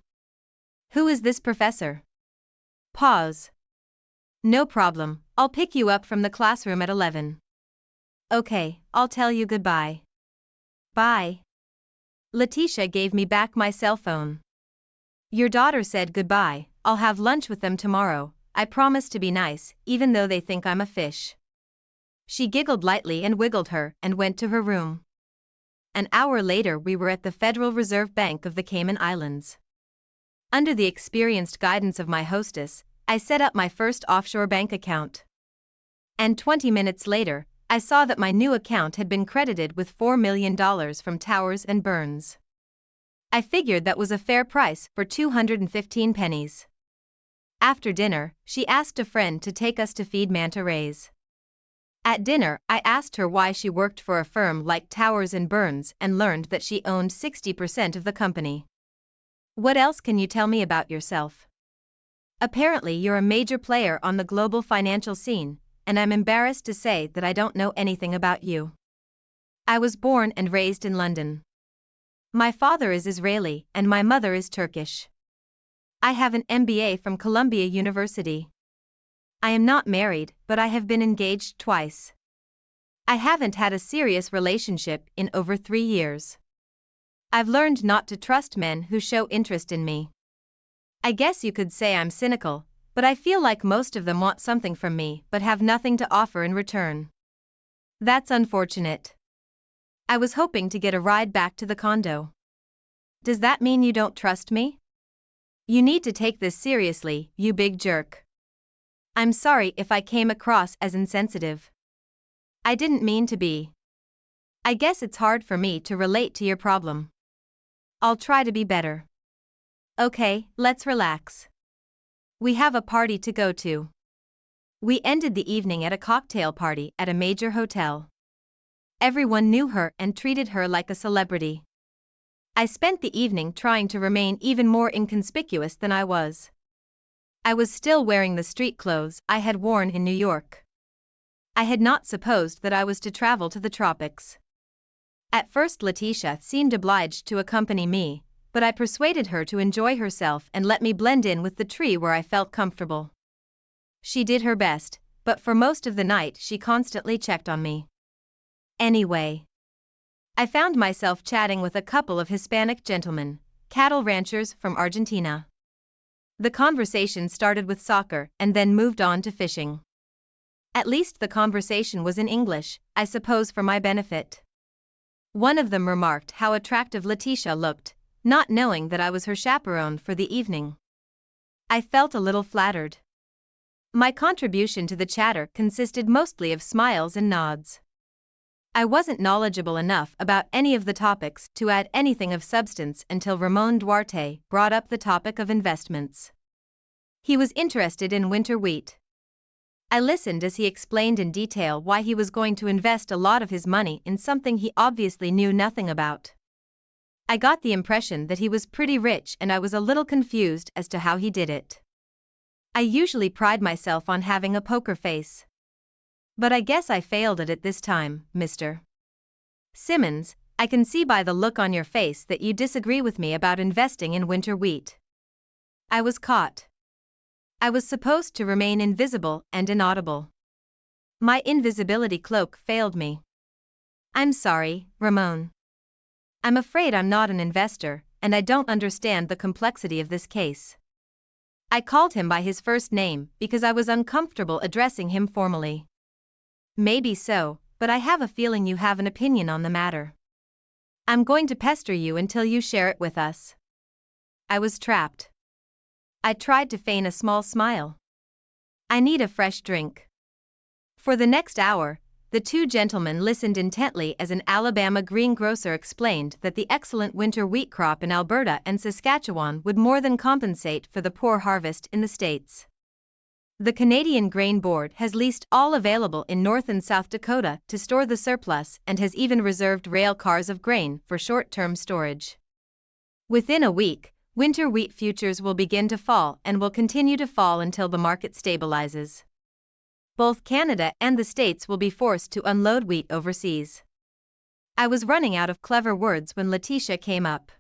Who is this professor? Pause. No problem, I'll pick you up from the classroom at 11. Okay, I'll tell you goodbye. Bye. Letitia gave me back my cell phone. Your daughter said goodbye, I'll have lunch with them tomorrow. I promise to be nice, even though they think I'm a fish. She giggled lightly and wiggled her and went to her room. An hour later we were at the Federal Reserve Bank of the Cayman Islands. Under the experienced guidance of my hostess, I set up my first offshore bank account. And 20 minutes later, I saw that my new account had been credited with $4 million from Towers and Burns. I figured that was a fair price for 215 pennies. After dinner, she asked a friend to take us to feed manta rays. At dinner, I asked her why she worked for a firm like Towers and Burns and learned that she owned 60% of the company. What else can you tell me about yourself? Apparently you're a major player on the global financial scene, and I'm embarrassed to say that I don't know anything about you. I was born and raised in London. My father is Israeli and my mother is Turkish. I have an MBA from Columbia University. I am not married, but I have been engaged twice. I haven't had a serious relationship in over 3 years. I've learned not to trust men who show interest in me. I guess you could say I'm cynical, but I feel like most of them want something from me but have nothing to offer in return. That's unfortunate. I was hoping to get a ride back to the condo. Does that mean you don't trust me? You need to take this seriously, you big jerk. I'm sorry if I came across as insensitive. I didn't mean to be. I guess it's hard for me to relate to your problem. I'll try to be better. Okay, let's relax. We have a party to go to. We ended the evening at a cocktail party at a major hotel. Everyone knew her and treated her like a celebrity. I spent the evening trying to remain even more inconspicuous than I was. I was still wearing the street clothes I had worn in New York. I had not supposed that I was to travel to the tropics. At first Letitia seemed obliged to accompany me, but I persuaded her to enjoy herself and let me blend in with the tree where I felt comfortable. She did her best, but for most of the night she constantly checked on me. Anyway, I found myself chatting with a couple of Hispanic gentlemen, cattle ranchers from Argentina. The conversation started with soccer and then moved on to fishing. At least the conversation was in English, I suppose for my benefit. One of them remarked how attractive Letitia looked, not knowing that I was her chaperone for the evening. I felt a little flattered. My contribution to the chatter consisted mostly of smiles and nods. I wasn't knowledgeable enough about any of the topics to add anything of substance until Ramon Duarte brought up the topic of investments. He was interested in winter wheat. I listened as he explained in detail why he was going to invest a lot of his money in something he obviously knew nothing about. I got the impression that he was pretty rich and I was a little confused as to how he did it. I usually pride myself on having a poker face. But I guess I failed at it this time, Mr. Simmons. I can see by the look on your face that you disagree with me about investing in winter wheat. I was caught. I was supposed to remain invisible and inaudible. My invisibility cloak failed me. I'm sorry, Ramon. I'm afraid I'm not an investor, and I don't understand the complexity of this case. I called him by his first name because I was uncomfortable addressing him formally. Maybe so, but I have a feeling you have an opinion on the matter. I'm going to pester you until you share it with us. I was trapped. I tried to feign a small smile. I need a fresh drink. For the next hour, the two gentlemen listened intently as an Alabama greengrocer explained that the excellent winter wheat crop in Alberta and Saskatchewan would more than compensate for the poor harvest in the States. The Canadian Grain Board has leased all available in North and South Dakota to store the surplus and has even reserved rail cars of grain for short-term storage. Within a week, winter wheat futures will begin to fall and will continue to fall until the market stabilizes. Both Canada and the States will be forced to unload wheat overseas. I was running out of clever words when Letitia came up.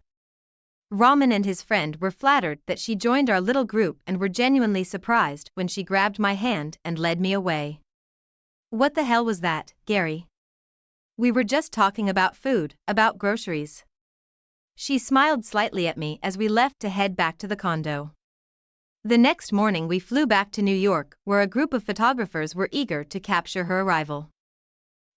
Raman and his friend were flattered that she joined our little group and were genuinely surprised when she grabbed my hand and led me away. What the hell was that, Gary? We were just talking about food, about groceries. She smiled slightly at me as we left to head back to the condo. The next morning we flew back to New York, where a group of photographers were eager to capture her arrival.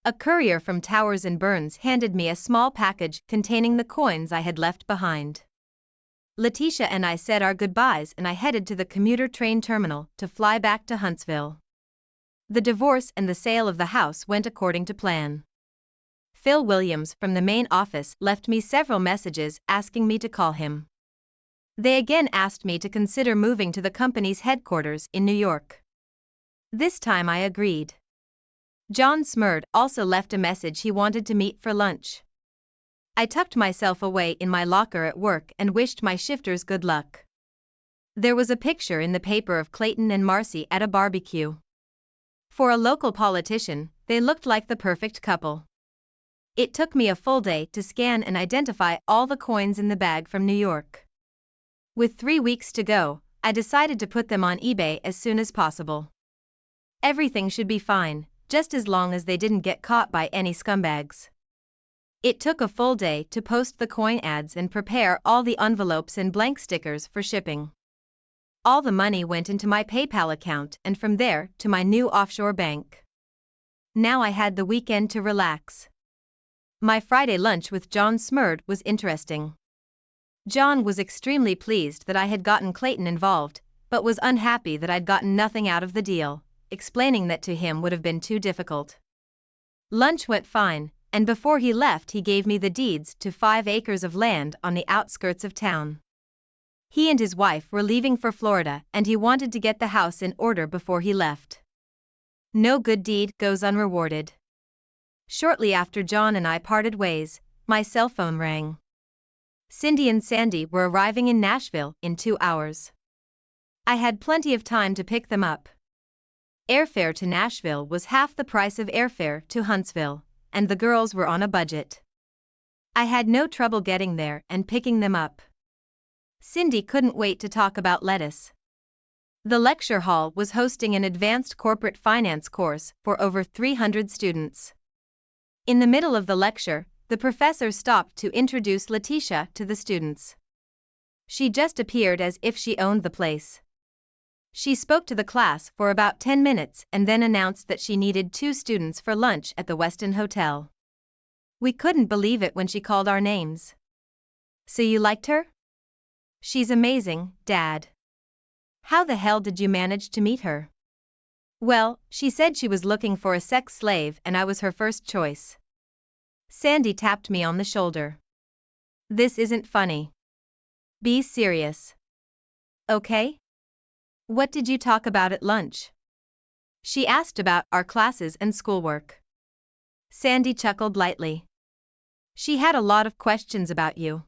A courier from Towers and Burns handed me a small package containing the coins I had left behind. Letitia and I said our goodbyes and I headed to the commuter train terminal to fly back to Huntsville. The divorce and the sale of the house went according to plan. Phil Williams from the main office left me several messages asking me to call him. They again asked me to consider moving to the company's headquarters in New York. This time I agreed. John Smurd also left a message he wanted to meet for lunch. I tucked myself away in my locker at work and wished my shifters good luck. There was a picture in the paper of Clayton and Marcy at a barbecue. For a local politician, they looked like the perfect couple. It took me a full day to scan and identify all the coins in the bag from New York. With 3 weeks to go, I decided to put them on eBay as soon as possible. Everything should be fine, just as long as they didn't get caught by any scumbags. It took a full day to post the coin ads and prepare all the envelopes and blank stickers for shipping. All the money went into my PayPal account and from there to my new offshore bank. Now I had the weekend to relax. My Friday lunch with John Smurd was interesting. John was extremely pleased that I had gotten Clayton involved, but was unhappy that I'd gotten nothing out of the deal, explaining that to him would have been too difficult. Lunch went fine, and before he left he gave me the deeds to 5 acres of land on the outskirts of town. He and his wife were leaving for Florida and he wanted to get the house in order before he left. No good deed goes unrewarded. Shortly after John and I parted ways, my cell phone rang. Cindy and Sandy were arriving in Nashville in 2 hours. I had plenty of time to pick them up. Airfare to Nashville was half the price of airfare to Huntsville, and the girls were on a budget. I had no trouble getting there and picking them up. Cindy couldn't wait to talk about lettuce. The lecture hall was hosting an advanced corporate finance course for over 300 students. In the middle of the lecture, the professor stopped to introduce Letitia to the students. She just appeared as if she owned the place. She spoke to the class for about 10 minutes and then announced that she needed 2 students for lunch at the Westin Hotel. We couldn't believe it when she called our names. So you liked her? She's amazing, Dad. How the hell did you manage to meet her? Well, she said she was looking for a sex slave and I was her first choice. Sandy tapped me on the shoulder. This isn't funny. Be serious. Okay? What did you talk about at lunch? She asked about our classes and schoolwork. Sandy chuckled lightly. She had a lot of questions about you.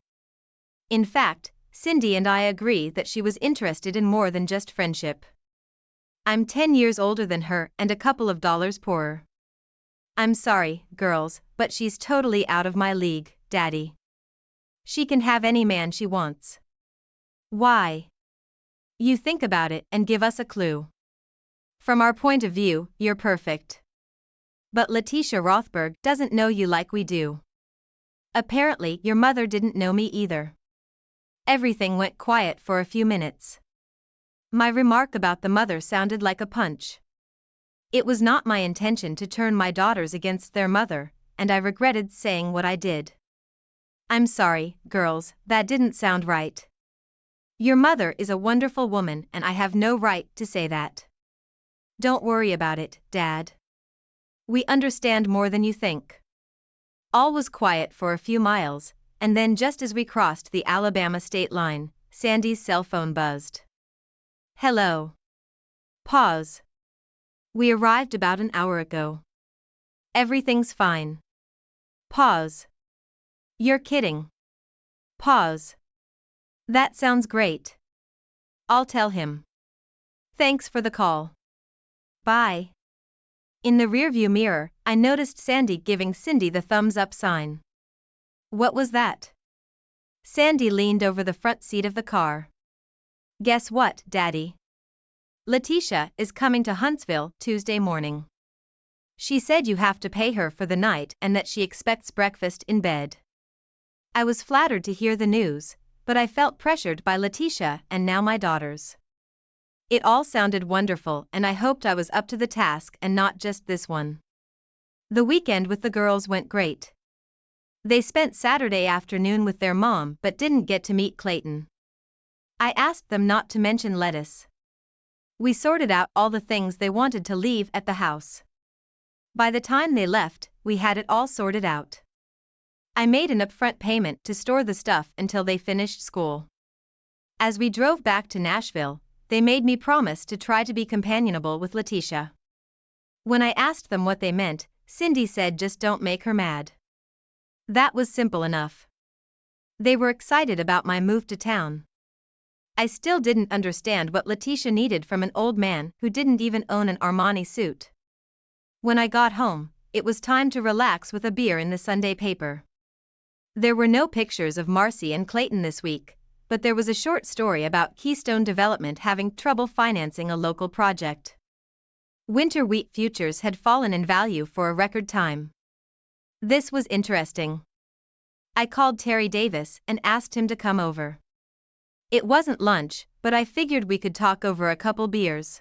In fact, Cindy and I agree that she was interested in more than just friendship. I'm 10 years older than her and a couple of dollars poorer. I'm sorry, girls, but she's totally out of my league, Daddy. She can have any man she wants. Why? You think about it and give us a clue. From our point of view, you're perfect. But Letitia Rothberg doesn't know you like we do. Apparently, your mother didn't know me either. Everything went quiet for a few minutes. My remark about the mother sounded like a punch. It was not my intention to turn my daughters against their mother, and I regretted saying what I did. I'm sorry, girls, that didn't sound right. Your mother is a wonderful woman and I have no right to say that. Don't worry about it, Dad. We understand more than you think. All was quiet for a few miles, and then just as we crossed the Alabama state line, Sandy's cell phone buzzed. Hello. Pause. We arrived about an hour ago. Everything's fine. Pause. You're kidding. Pause. That sounds great. I'll tell him. Thanks for the call. Bye. In the rearview mirror, I noticed Sandy giving Cindy the thumbs up sign. What was that? Sandy leaned over the front seat of the car. Guess what, Daddy? Letitia is coming to Huntsville Tuesday morning. She said you have to pay her for the night and that she expects breakfast in bed. I was flattered to hear the news, but I felt pressured by Letitia and now my daughters. It all sounded wonderful and I hoped I was up to the task and not just this one. The weekend with the girls went great. They spent Saturday afternoon with their mom but didn't get to meet Clayton. I asked them not to mention lettuce. We sorted out all the things they wanted to leave at the house. By the time they left, we had it all sorted out. I made an upfront payment to store the stuff until they finished school. As we drove back to Nashville, they made me promise to try to be companionable with Letitia. When I asked them what they meant, Cindy said just don't make her mad. That was simple enough. They were excited about my move to town. I still didn't understand what Letitia needed from an old man who didn't even own an Armani suit. When I got home, it was time to relax with a beer in the Sunday paper. There were no pictures of Marcy and Clayton this week, but there was a short story about Keystone Development having trouble financing a local project. Winter wheat futures had fallen in value for a record time. This was interesting. I called Terry Davis and asked him to come over. It wasn't lunch, but I figured we could talk over a couple beers.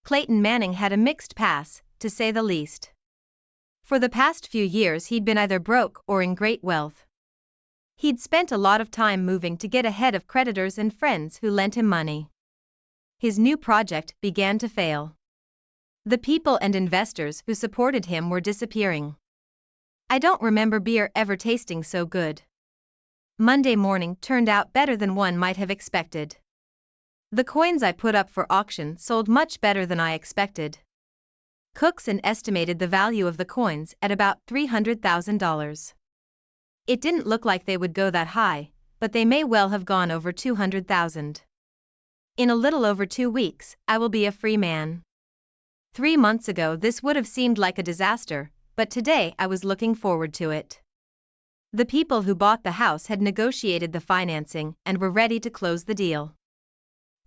Clayton Manning had a mixed past, to say the least. For the past few years he'd been either broke or in great wealth. He'd spent a lot of time moving to get ahead of creditors and friends who lent him money. His new project began to fail. The people and investors who supported him were disappearing. I don't remember beer ever tasting so good. Monday morning turned out better than one might have expected. The coins I put up for auction sold much better than I expected. Cookson estimated the value of the coins at about $300,000. It didn't look like they would go that high, but they may well have gone over $200,000. In a little over 2 weeks, I will be a free man. 3 months ago this would have seemed like a disaster, but today I was looking forward to it. The people who bought the house had negotiated the financing and were ready to close the deal.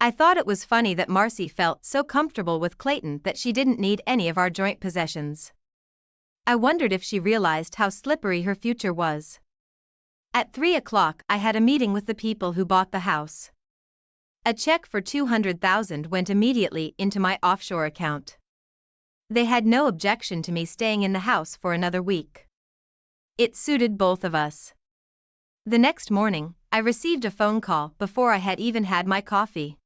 I thought it was funny that Marcy felt so comfortable with Clayton that she didn't need any of our joint possessions. I wondered if she realized how slippery her future was. At 3 o'clock I had a meeting with the people who bought the house. A check for $200,000 went immediately into my offshore account. They had no objection to me staying in the house for another week. It suited both of us. The next morning, I received a phone call before I had even had my coffee.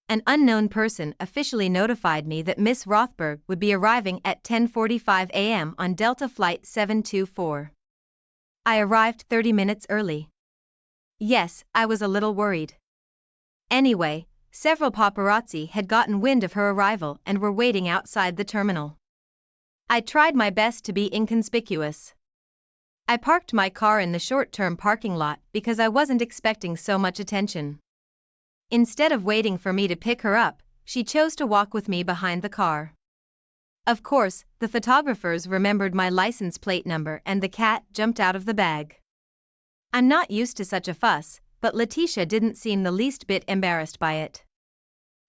An unknown person officially notified me that Miss Rothberg would be arriving at 10:45 a.m. on Delta Flight 724. I arrived 30 minutes early. Yes, I was a little worried. Anyway, several paparazzi had gotten wind of her arrival and were waiting outside the terminal. I tried my best to be inconspicuous. I parked my car in the short-term parking lot because I wasn't expecting so much attention. Instead of waiting for me to pick her up, she chose to walk with me behind the car. Of course, the photographers remembered my license plate number and the cat jumped out of the bag. I'm not used to such a fuss, but Letitia didn't seem the least bit embarrassed by it.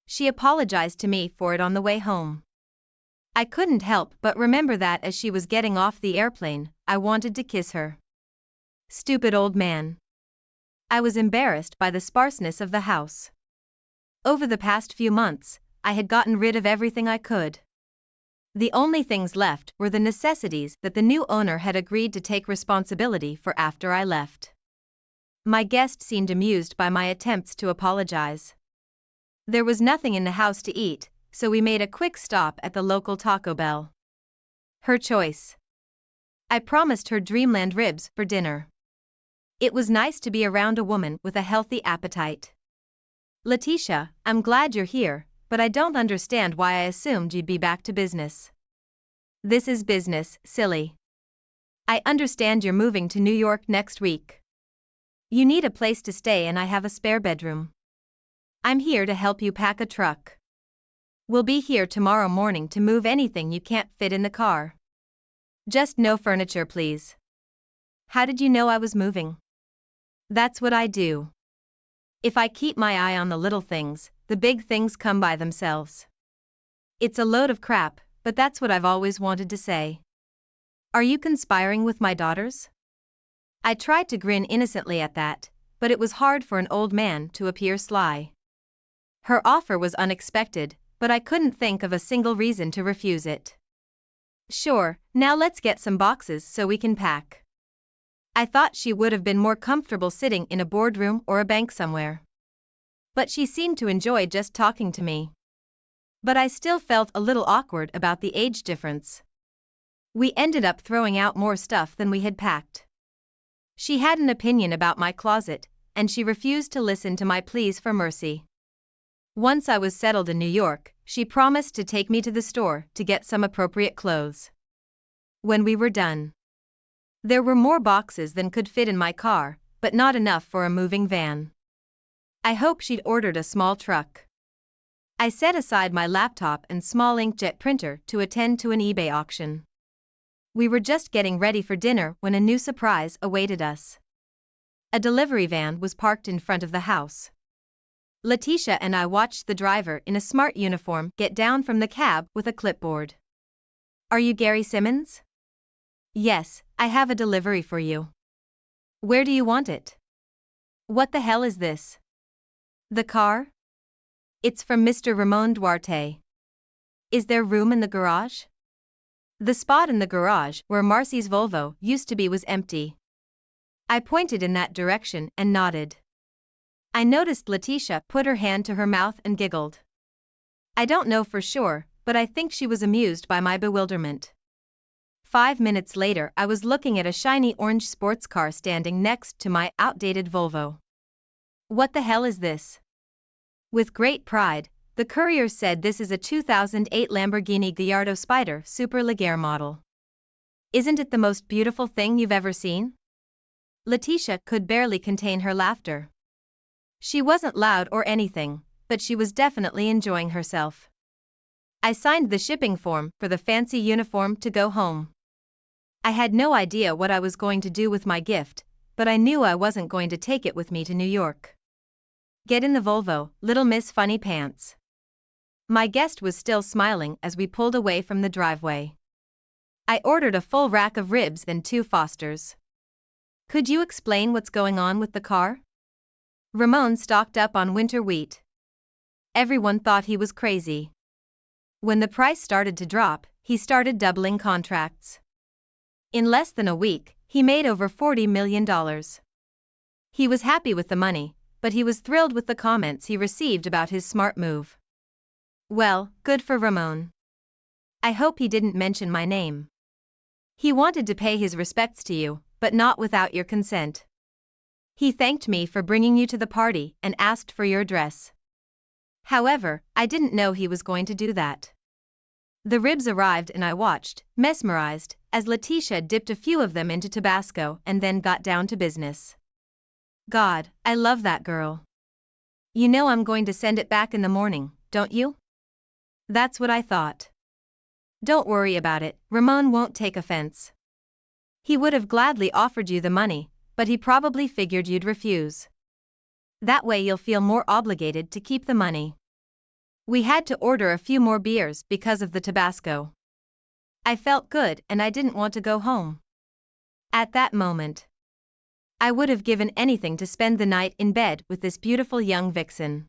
She apologized to me for it on the way home. I couldn't help but remember that as she was getting off the airplane, I wanted to kiss her. Stupid old man. I was embarrassed by the sparseness of the house. Over the past few months, I had gotten rid of everything I could. The only things left were the necessities that the new owner had agreed to take responsibility for after I left. My guest seemed amused by my attempts to apologize. There was nothing in the house to eat, so we made a quick stop at the local Taco Bell. Her choice. I promised her Dreamland ribs for dinner. It was nice to be around a woman with a healthy appetite. Letitia, I'm glad you're here, but I don't understand why I assumed you'd be back to business. This is business, silly. I understand you're moving to New York next week. You need a place to stay and I have a spare bedroom. I'm here to help you pack a truck. We'll be here tomorrow morning to move anything you can't fit in the car. Just no furniture, please. How did you know I was moving? That's what I do. If I keep my eye on the little things, the big things come by themselves. It's a load of crap, but that's what I've always wanted to say. Are you conspiring with my daughters? I tried to grin innocently at that, but it was hard for an old man to appear sly. Her offer was unexpected, but I couldn't think of a single reason to refuse it. Sure, now let's get some boxes so we can pack. I thought she would have been more comfortable sitting in a boardroom or a bank somewhere. But she seemed to enjoy just talking to me. But I still felt a little awkward about the age difference. We ended up throwing out more stuff than we had packed. She had an opinion about my closet, and she refused to listen to my pleas for mercy. Once I was settled in New York, she promised to take me to the store to get some appropriate clothes. When we were done, there were more boxes than could fit in my car, but not enough for a moving van. I hope she'd ordered a small truck. I set aside my laptop and small inkjet printer to attend to an eBay auction. We were just getting ready for dinner when a new surprise awaited us. A delivery van was parked in front of the house. Letitia and I watched the driver in a smart uniform get down from the cab with a clipboard. Are you Gary Simmons? Yes, I have a delivery for you. Where do you want it? What the hell is this? The car? It's from Mr. Ramon Duarte. Is there room in the garage? The spot in the garage where Marcy's Volvo used to be was empty. I pointed in that direction and nodded. I noticed Letitia put her hand to her mouth and giggled. I don't know for sure, but I think she was amused by my bewilderment. 5 minutes later I was looking at a shiny orange sports car standing next to my outdated Volvo. What the hell is this? With great pride, the courier said this is a 2008 Lamborghini Gallardo Spider Superleggera model. Isn't it the most beautiful thing you've ever seen? Letitia could barely contain her laughter. She wasn't loud or anything, but she was definitely enjoying herself. I signed the shipping form for the fancy uniform to go home. I had no idea what I was going to do with my gift, but I knew I wasn't going to take it with me to New York. Get in the Volvo, little Miss Funny Pants. My guest was still smiling as we pulled away from the driveway. I ordered a full rack of ribs and 2 Fosters. Could you explain what's going on with the car? Ramon stocked up on winter wheat. Everyone thought he was crazy. When the price started to drop, he started doubling contracts. In less than a week, he made over $40 million. He was happy with the money, but he was thrilled with the comments he received about his smart move. Well, good for Ramon. I hope he didn't mention my name. He wanted to pay his respects to you, but not without your consent. He thanked me for bringing you to the party and asked for your address. However, I didn't know he was going to do that. The ribs arrived and I watched, mesmerized, as Letitia dipped a few of them into Tabasco and then got down to business. God, I love that girl. You know I'm going to send it back in the morning, don't you? That's what I thought. Don't worry about it, Ramon won't take offense. He would have gladly offered you the money, but he probably figured you'd refuse. That way you'll feel more obligated to keep the money. We had to order a few more beers because of the Tabasco. I felt good and I didn't want to go home. At that moment, I would have given anything to spend the night in bed with this beautiful young vixen.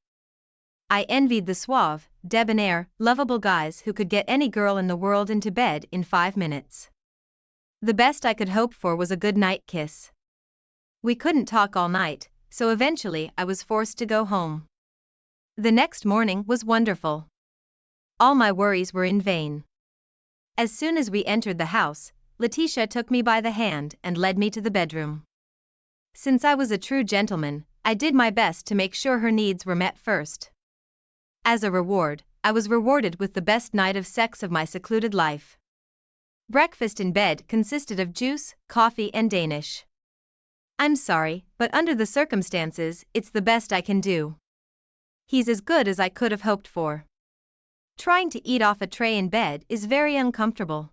I envied the suave, debonair, lovable guys who could get any girl in the world into bed in 5 minutes. The best I could hope for was a good night kiss. We couldn't talk all night, so eventually I was forced to go home. The next morning was wonderful. All my worries were in vain. As soon as we entered the house, Letitia took me by the hand and led me to the bedroom. Since I was a true gentleman, I did my best to make sure her needs were met first. As a reward, I was rewarded with the best night of sex of my secluded life. Breakfast in bed consisted of juice, coffee and Danish. I'm sorry, but under the circumstances, it's the best I can do. He's as good as I could have hoped for. Trying to eat off a tray in bed is very uncomfortable.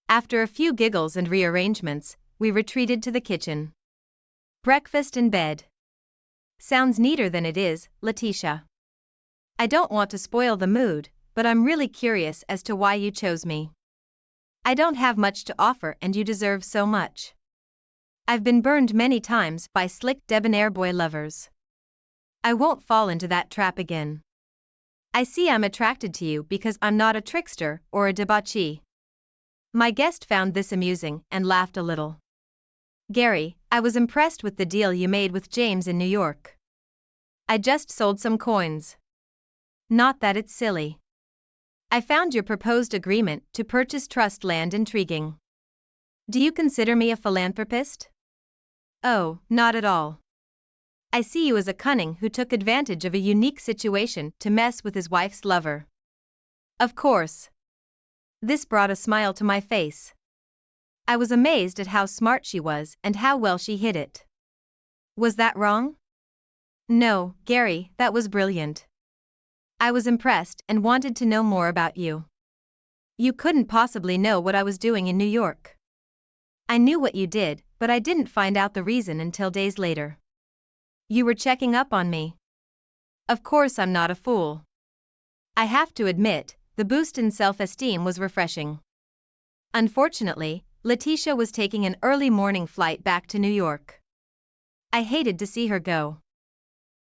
After a few giggles and rearrangements, we retreated to the kitchen. Breakfast in bed. Sounds neater than it is, Letitia. I don't want to spoil the mood, but I'm really curious as to why you chose me. I don't have much to offer and you deserve so much. I've been burned many times by slick debonair boy lovers. I won't fall into that trap again. I see I'm attracted to you because I'm not a trickster or a debauchee. My guest found this amusing and laughed a little. Gary, I was impressed with the deal you made with James in New York. I just sold some coins. Not that it's silly. I found your proposed agreement to purchase trust land intriguing. Do you consider me a philanthropist? Oh, not at all. I see you as a cunning who took advantage of a unique situation to mess with his wife's lover. Of course. This brought a smile to my face. I was amazed at how smart she was and how well she hid it. Was that wrong? No, Gary, that was brilliant. I was impressed and wanted to know more about you. You couldn't possibly know what I was doing in New York. I knew what you did, but I didn't find out the reason until days later. You were checking up on me. Of course I'm not a fool. I have to admit, the boost in self-esteem was refreshing. Unfortunately, Letitia was taking an early morning flight back to New York. I hated to see her go.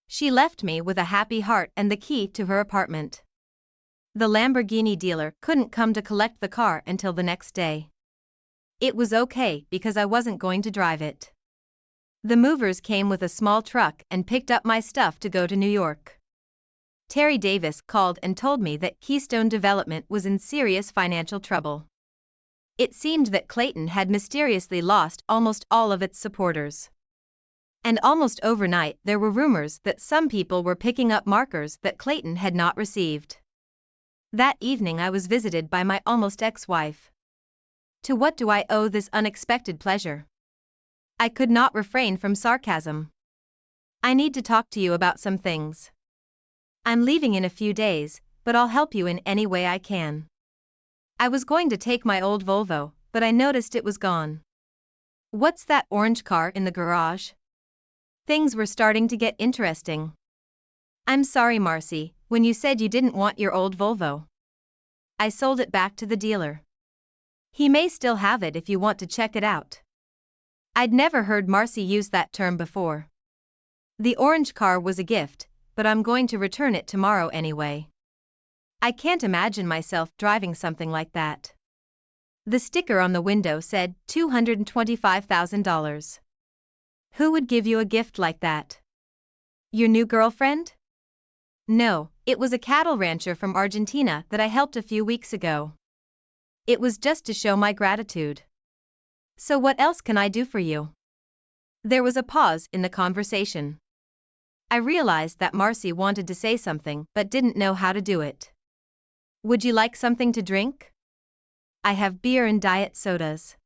She left me with a happy heart and the key to her apartment. The Lamborghini dealer couldn't come to collect the car until the next day. It was okay because I wasn't going to drive it. The movers came with a small truck and picked up my stuff to go to New York. Terry Davis called and told me that Keystone Development was in serious financial trouble. It seemed that Clayton had mysteriously lost almost all of its supporters. And almost overnight there were rumors that some people were picking up markers that Clayton had not received. That evening I was visited by my almost ex-wife. To what do I owe this unexpected pleasure? I could not refrain from sarcasm. I need to talk to you about some things. I'm leaving in a few days, but I'll help you in any way I can. I was going to take my old Volvo, but I noticed it was gone. What's that orange car in the garage? Things were starting to get interesting. I'm sorry, Marcy, when you said you didn't want your old Volvo. I sold it back to the dealer. He may still have it if you want to check it out. I'd never heard Marcy use that term before. The orange car was a gift, but I'm going to return it tomorrow anyway. I can't imagine myself driving something like that. The sticker on the window said $225,000. Who would give you a gift like that? Your new girlfriend? No, it was a cattle rancher from Argentina that I helped a few weeks ago. It was just to show my gratitude. So what else can I do for you? There was a pause in the conversation. I realized that Marcy wanted to say something but didn't know how to do it. Would you like something to drink? I have beer and diet sodas.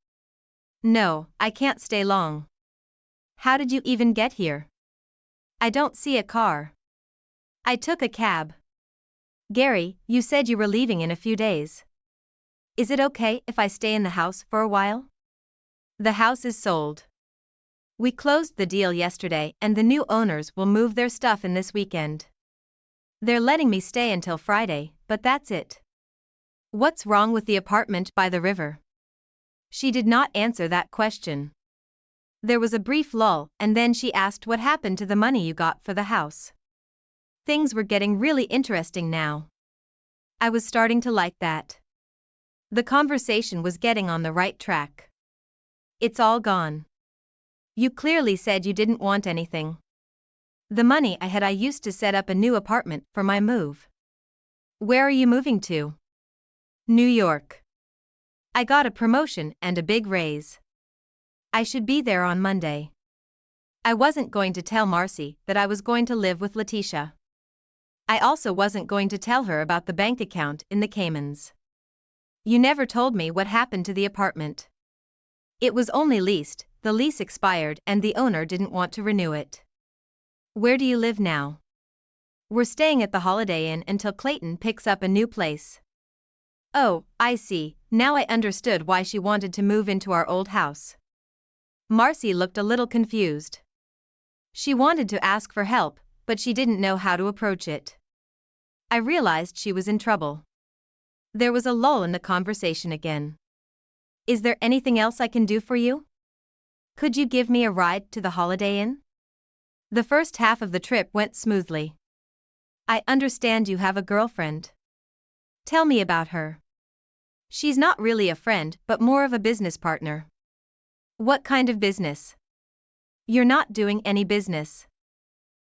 No, I can't stay long. How did you even get here? I don't see a car. I took a cab. Gary, you said you were leaving in a few days. Is it okay if I stay in the house for a while? The house is sold. We closed the deal yesterday and the new owners will move their stuff in this weekend. They're letting me stay until Friday, but that's it. What's wrong with the apartment by the river? She did not answer that question. There was a brief lull, and then she asked what happened to the money you got for the house. Things were getting really interesting now. I was starting to like that. The conversation was getting on the right track. It's all gone. You clearly said you didn't want anything. The money I used to set up a new apartment for my move. Where are you moving to? New York. I got a promotion and a big raise. I should be there on Monday. I wasn't going to tell Marcy that I was going to live with Letitia. I also wasn't going to tell her about the bank account in the Caymans. You never told me what happened to the apartment. It was only leased, the lease expired and the owner didn't want to renew it. Where do you live now? We're staying at the Holiday Inn until Clayton picks up a new place. Oh, I see, now I understood why she wanted to move into our old house. Marcy looked a little confused. She wanted to ask for help, but she didn't know how to approach it. I realized she was in trouble. There was a lull in the conversation again. Is there anything else I can do for you? Could you give me a ride to the Holiday Inn? The first half of the trip went smoothly. I understand you have a girlfriend. Tell me about her. She's not really a friend but more of a business partner. What kind of business? You're not doing any business.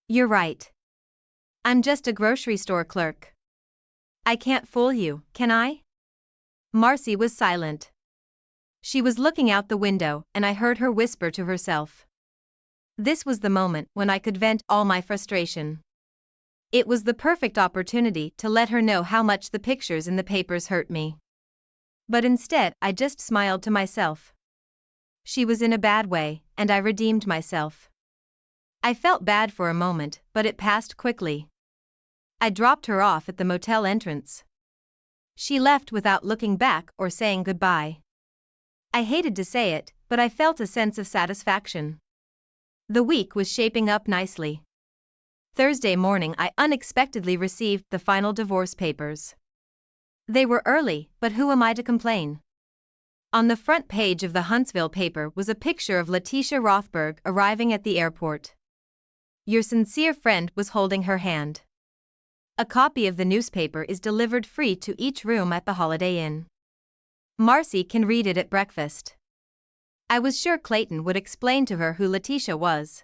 You're right. I'm just a grocery store clerk. I can't fool you, can I? Marcy was silent. She was looking out the window and I heard her whisper to herself. This was the moment when I could vent all my frustration. It was the perfect opportunity to let her know how much the pictures in the papers hurt me. But instead I just smiled to myself. She was in a bad way, and I redeemed myself. I felt bad for a moment, but it passed quickly. I dropped her off at the motel entrance. She left without looking back or saying goodbye. I hated to say it, but I felt a sense of satisfaction. The week was shaping up nicely. Thursday morning I unexpectedly received the final divorce papers. They were early, but who am I to complain? On the front page of the Huntsville paper was a picture of Letitia Rothberg arriving at the airport. Your sincere friend was holding her hand. A copy of the newspaper is delivered free to each room at the Holiday Inn. Marcy can read it at breakfast. I was sure Clayton would explain to her who Letitia was.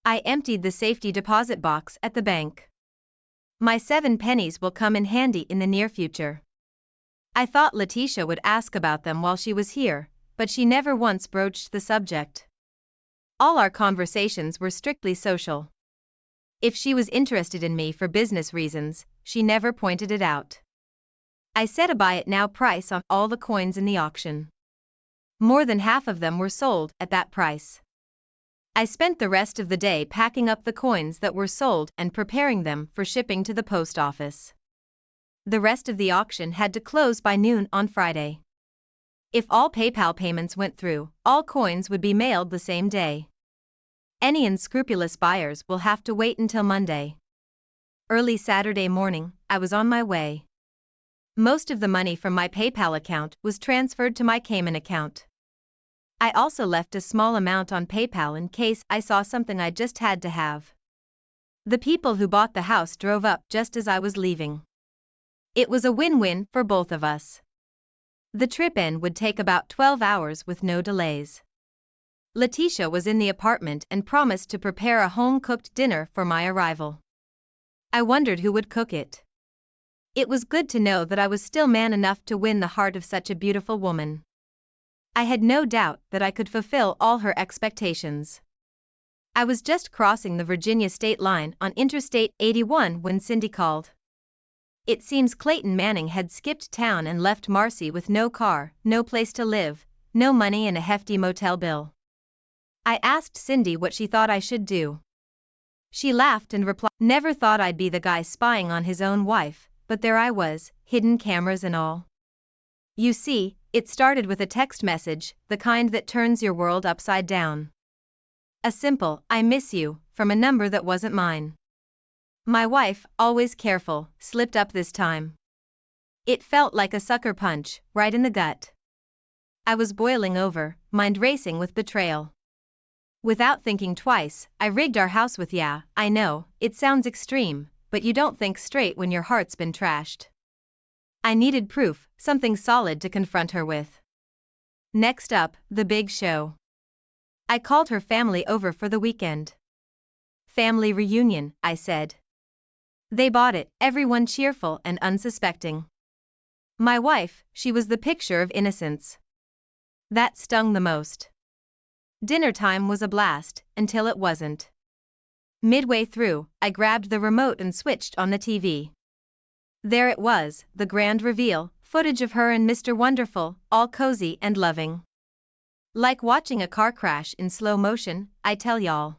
I emptied the safety deposit box at the bank. My 7 pennies will come in handy in the near future. I thought Letitia would ask about them while she was here, but she never once broached the subject. All our conversations were strictly social. If she was interested in me for business reasons, she never pointed it out. I set a buy it now price on all the coins in the auction. More than half of them were sold at that price. I spent the rest of the day packing up the coins that were sold and preparing them for shipping to the post office. The rest of the auction had to close by noon on Friday. If all PayPal payments went through, all coins would be mailed the same day. Any unscrupulous buyers will have to wait until Monday. Early Saturday morning, I was on my way. Most of the money from my PayPal account was transferred to my Cayman account. I also left a small amount on PayPal in case I saw something I just had to have. The people who bought the house drove up just as I was leaving. It was a win-win for both of us. The trip in would take about 12 hours with no delays. Letitia was in the apartment and promised to prepare a home-cooked dinner for my arrival. I wondered who would cook it. It was good to know that I was still man enough to win the heart of such a beautiful woman. I had no doubt that I could fulfill all her expectations. I was just crossing the Virginia state line on Interstate 81 when Cindy called. It seems Clayton Manning had skipped town and left Marcy with no car, no place to live, no money and a hefty motel bill. I asked Cindy what she thought I should do. She laughed and replied, "Never thought I'd be the guy spying on his own wife, but there I was, hidden cameras and all." You see, it started with a text message, the kind that turns your world upside down. A simple, "I miss you," from a number that wasn't mine. My wife, always careful, slipped up this time. It felt like a sucker punch, right in the gut. I was boiling over, mind racing with betrayal. Without thinking twice, I rigged our house with "Yeah, I know, it sounds extreme, but you don't think straight when your heart's been trashed." I needed proof, something solid to confront her with. Next up, the big show. I called her family over for the weekend. "Family reunion," I said. They bought it, everyone cheerful and unsuspecting. My wife, she was the picture of innocence. That stung the most. Dinner time was a blast, until it wasn't. Midway through, I grabbed the remote and switched on the TV. There it was, the grand reveal, footage of her and Mr. Wonderful, all cozy and loving. Like watching a car crash in slow motion, I tell y'all.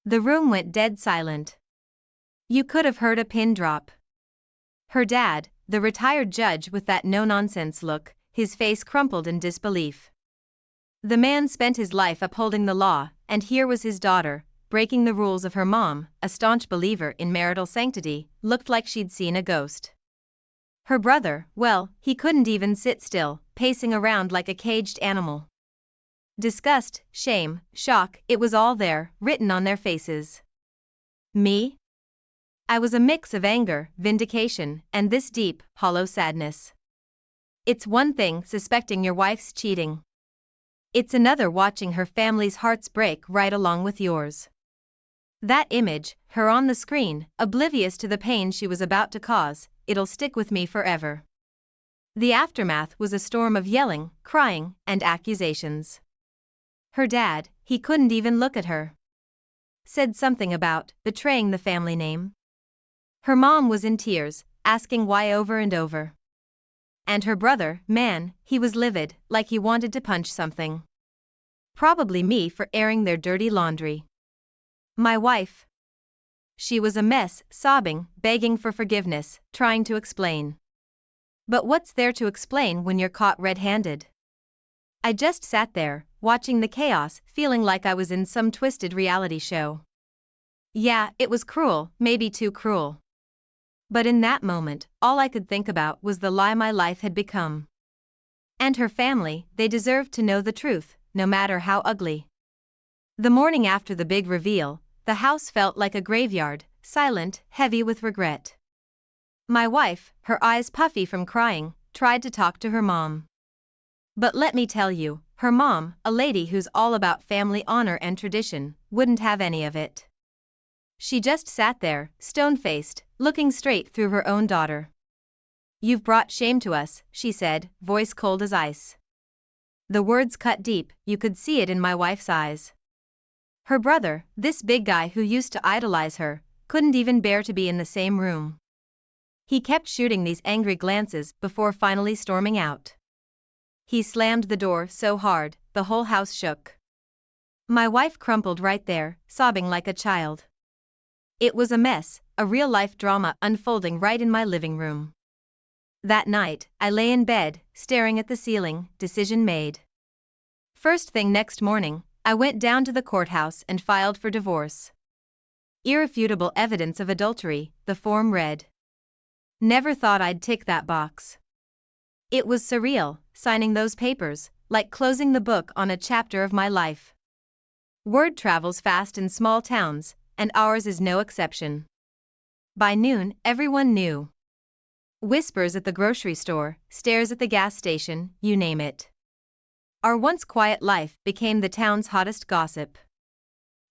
The room went dead silent. You could have heard a pin drop. Her dad, the retired judge with that no-nonsense look, his face crumpled in disbelief. The man spent his life upholding the law, and here was his daughter, breaking the rules of her mom, a staunch believer in marital sanctity, looked like she'd seen a ghost. Her brother, well, he couldn't even sit still, pacing around like a caged animal. Disgust, shame, shock, it was all there, written on their faces. Me? I was a mix of anger, vindication, and this deep, hollow sadness. It's one thing suspecting your wife's cheating. It's another watching her family's hearts break right along with yours. That image, her on the screen, oblivious to the pain she was about to cause, it'll stick with me forever. The aftermath was a storm of yelling, crying, and accusations. Her dad, he couldn't even look at her. Said something about betraying the family name. Her mom was in tears, asking why over and over. And her brother, man, he was livid, like he wanted to punch something. Probably me for airing their dirty laundry. My wife. She was a mess, sobbing, begging for forgiveness, trying to explain. But what's there to explain when you're caught red-handed? I just sat there, watching the chaos, feeling like I was in some twisted reality show. Yeah, it was cruel, maybe too cruel. But in that moment, all I could think about was the lie my life had become. And her family, they deserved to know the truth, no matter how ugly. The morning after the big reveal, the house felt like a graveyard, silent, heavy with regret. My wife, her eyes puffy from crying, tried to talk to her mom. But let me tell you, her mom, a lady who's all about family honor and tradition, wouldn't have any of it. She just sat there, stone-faced, looking straight through her own daughter. "You've brought shame to us," she said, voice cold as ice. The words cut deep, you could see it in my wife's eyes. Her brother, this big guy who used to idolize her, couldn't even bear to be in the same room. He kept shooting these angry glances before finally storming out. He slammed the door so hard, the whole house shook. My wife crumpled right there, sobbing like a child. It was a mess, a real-life drama unfolding right in my living room. That night, I lay in bed, staring at the ceiling, decision made. First thing next morning, I went down to the courthouse and filed for divorce. Irrefutable evidence of adultery, the form read. Never thought I'd tick that box. It was surreal, signing those papers, like closing the book on a chapter of my life. Word travels fast in small towns, and ours is no exception. By noon, everyone knew. Whispers at the grocery store, stares at the gas station, you name it. Our once quiet life became the town's hottest gossip.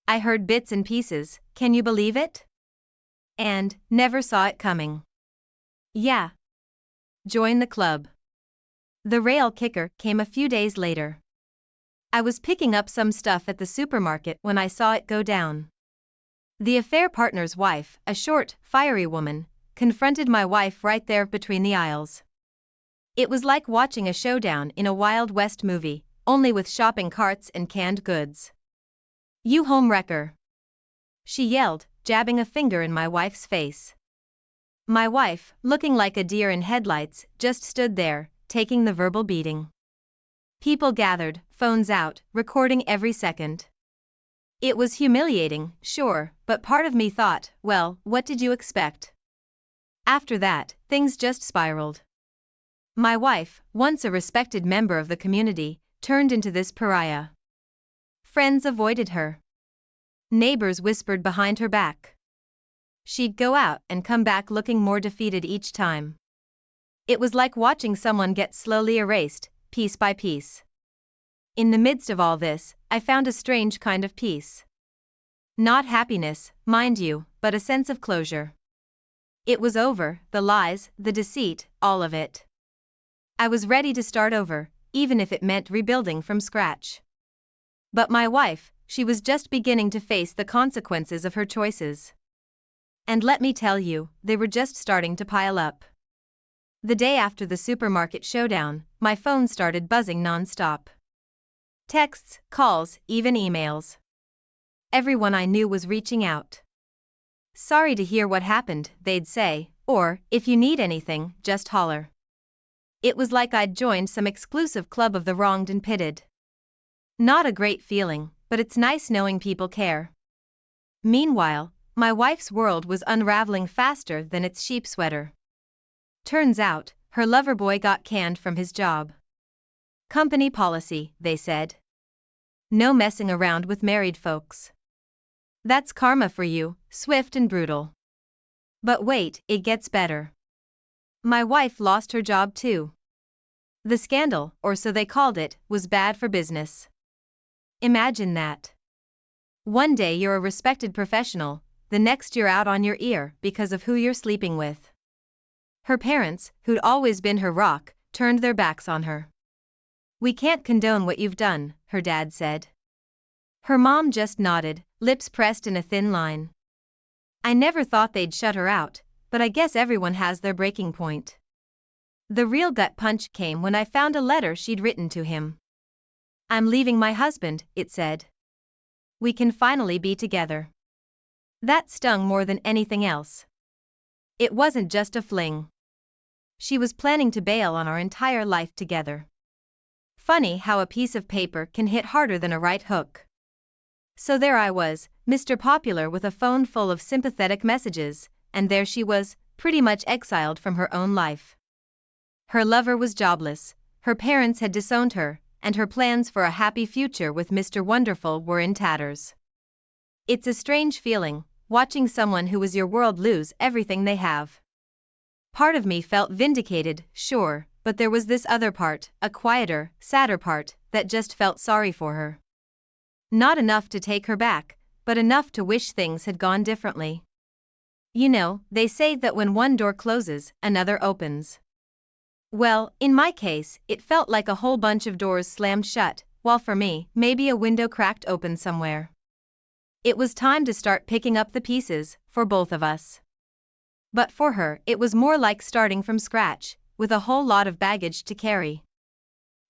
I heard bits and pieces, can you believe it? And never saw it coming. Yeah. Join the club. The rail kicker came a few days later. I was picking up some stuff at the supermarket when I saw it go down. The affair partner's wife, a short, fiery woman, confronted my wife right there between the aisles. It was like watching a showdown in a Wild West movie, only with shopping carts and canned goods. You homewrecker! She yelled, jabbing a finger in my wife's face. My wife, looking like a deer in headlights, just stood there, taking the verbal beating. People gathered, phones out, recording every second. It was humiliating, sure, but part of me thought, well, what did you expect? After that, things just spiraled. My wife, once a respected member of the community, turned into this pariah. Friends avoided her. Neighbors whispered behind her back. She'd go out and come back looking more defeated each time. It was like watching someone get slowly erased, piece by piece. In the midst of all this, I found a strange kind of peace. Not happiness, mind you, but a sense of closure. It was over, the lies, the deceit, all of it. I was ready to start over, even if it meant rebuilding from scratch. But my wife, she was just beginning to face the consequences of her choices. And let me tell you, they were just starting to pile up. The day after the supermarket showdown, my phone started buzzing non-stop. Texts, calls, even emails. Everyone I knew was reaching out. Sorry to hear what happened, they'd say, or, if you need anything, just holler. It was like I'd joined some exclusive club of the wronged and pitted. Not a great feeling, but it's nice knowing people care. Meanwhile, my wife's world was unraveling faster than its sheep sweater. Turns out, her lover boy got canned from his job. Company policy, they said. No messing around with married folks. That's karma for you, swift and brutal. But wait, it gets better. My wife lost her job too. The scandal, or so they called it, was bad for business. Imagine that. One day you're a respected professional, the next you're out on your ear because of who you're sleeping with. Her parents, who'd always been her rock, turned their backs on her. We can't condone what you've done, her dad said. Her mom just nodded, lips pressed in a thin line. I never thought they'd shut her out, but I guess everyone has their breaking point. The real gut punch came when I found a letter she'd written to him. I'm leaving my husband, it said. We can finally be together. That stung more than anything else. It wasn't just a fling. She was planning to bail on our entire life together. Funny how a piece of paper can hit harder than a right hook. So there I was, Mr. Popular with a phone full of sympathetic messages, and there she was, pretty much exiled from her own life. Her lover was jobless, her parents had disowned her, and her plans for a happy future with Mr. Wonderful were in tatters. It's a strange feeling, watching someone who was your world lose everything they have. Part of me felt vindicated, sure, but there was this other part, a quieter, sadder part, that just felt sorry for her. Not enough to take her back, but enough to wish things had gone differently. You know, they say that when one door closes, another opens. Well, in my case, it felt like a whole bunch of doors slammed shut, while for me, maybe a window cracked open somewhere. It was time to start picking up the pieces, for both of us. But for her, it was more like starting from scratch, with a whole lot of baggage to carry.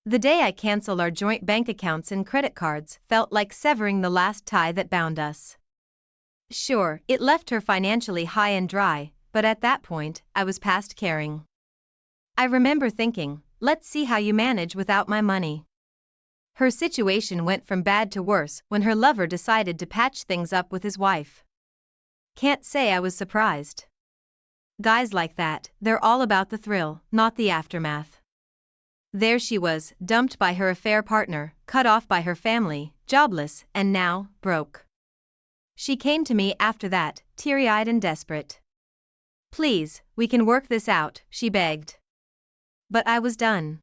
The day I canceled our joint bank accounts and credit cards felt like severing the last tie that bound us. Sure, it left her financially high and dry, but at that point, I was past caring. I remember thinking, let's see how you manage without my money. Her situation went from bad to worse when her lover decided to patch things up with his wife. Can't say I was surprised. Guys like that, they're all about the thrill, not the aftermath. There she was, dumped by her affair partner, cut off by her family, jobless, and now, broke. She came to me after that, teary-eyed and desperate. "Please, we can work this out," she begged. But I was done.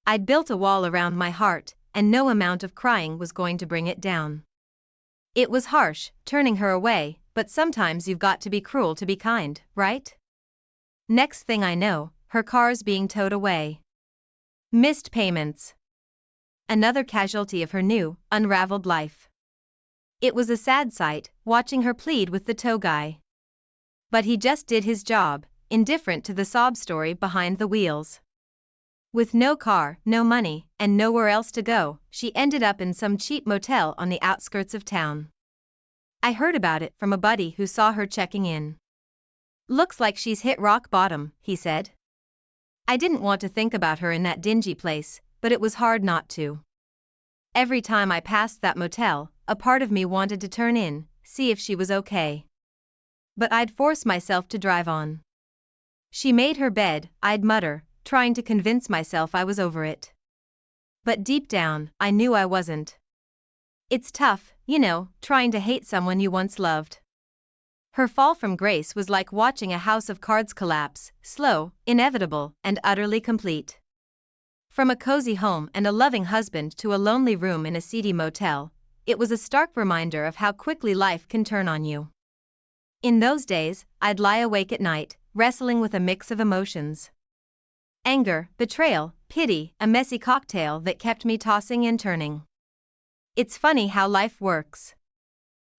I'd built a wall around my heart, and no amount of crying was going to bring it down. It was harsh, turning her away, but sometimes you've got to be cruel to be kind, right? Next thing I know, her car's being towed away. Missed payments. Another casualty of her new, unraveled life. It was a sad sight, watching her plead with the tow guy. But he just did his job, indifferent to the sob story behind the wheels. With no car, no money, and nowhere else to go, she ended up in some cheap motel on the outskirts of town. I heard about it from a buddy who saw her checking in. "Looks like she's hit rock bottom," he said. I didn't want to think about her in that dingy place, but it was hard not to. Every time I passed that motel, a part of me wanted to turn in, see if she was okay. But I'd force myself to drive on. She made her bed, I'd mutter, trying to convince myself I was over it. But deep down, I knew I wasn't. It's tough, trying to hate someone you once loved. Her fall from grace was like watching a house of cards collapse, slow, inevitable, and utterly complete. From a cozy home and a loving husband to a lonely room in a seedy motel, it was a stark reminder of how quickly life can turn on you. In those days, I'd lie awake at night, wrestling with a mix of emotions. Anger, betrayal, pity, a messy cocktail that kept me tossing and turning. It's funny how life works.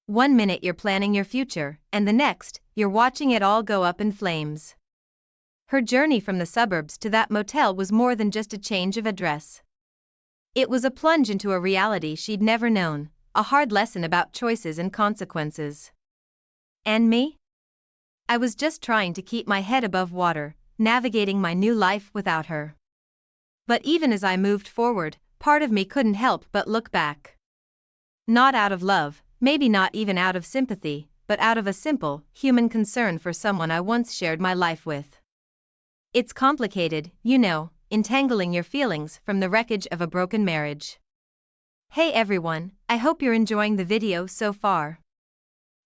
One minute you're planning your future, and the next, you're watching it all go up in flames. Her journey from the suburbs to that motel was more than just a change of address. It was a plunge into a reality she'd never known, a hard lesson about choices and consequences. And me? I was just trying to keep my head above water, navigating my new life without her. But even as I moved forward, part of me couldn't help but look back. Not out of love, maybe not even out of sympathy, but out of a simple, human concern for someone I once shared my life with. It's complicated, entangling your feelings from the wreckage of a broken marriage. Hey everyone, I hope you're enjoying the video so far.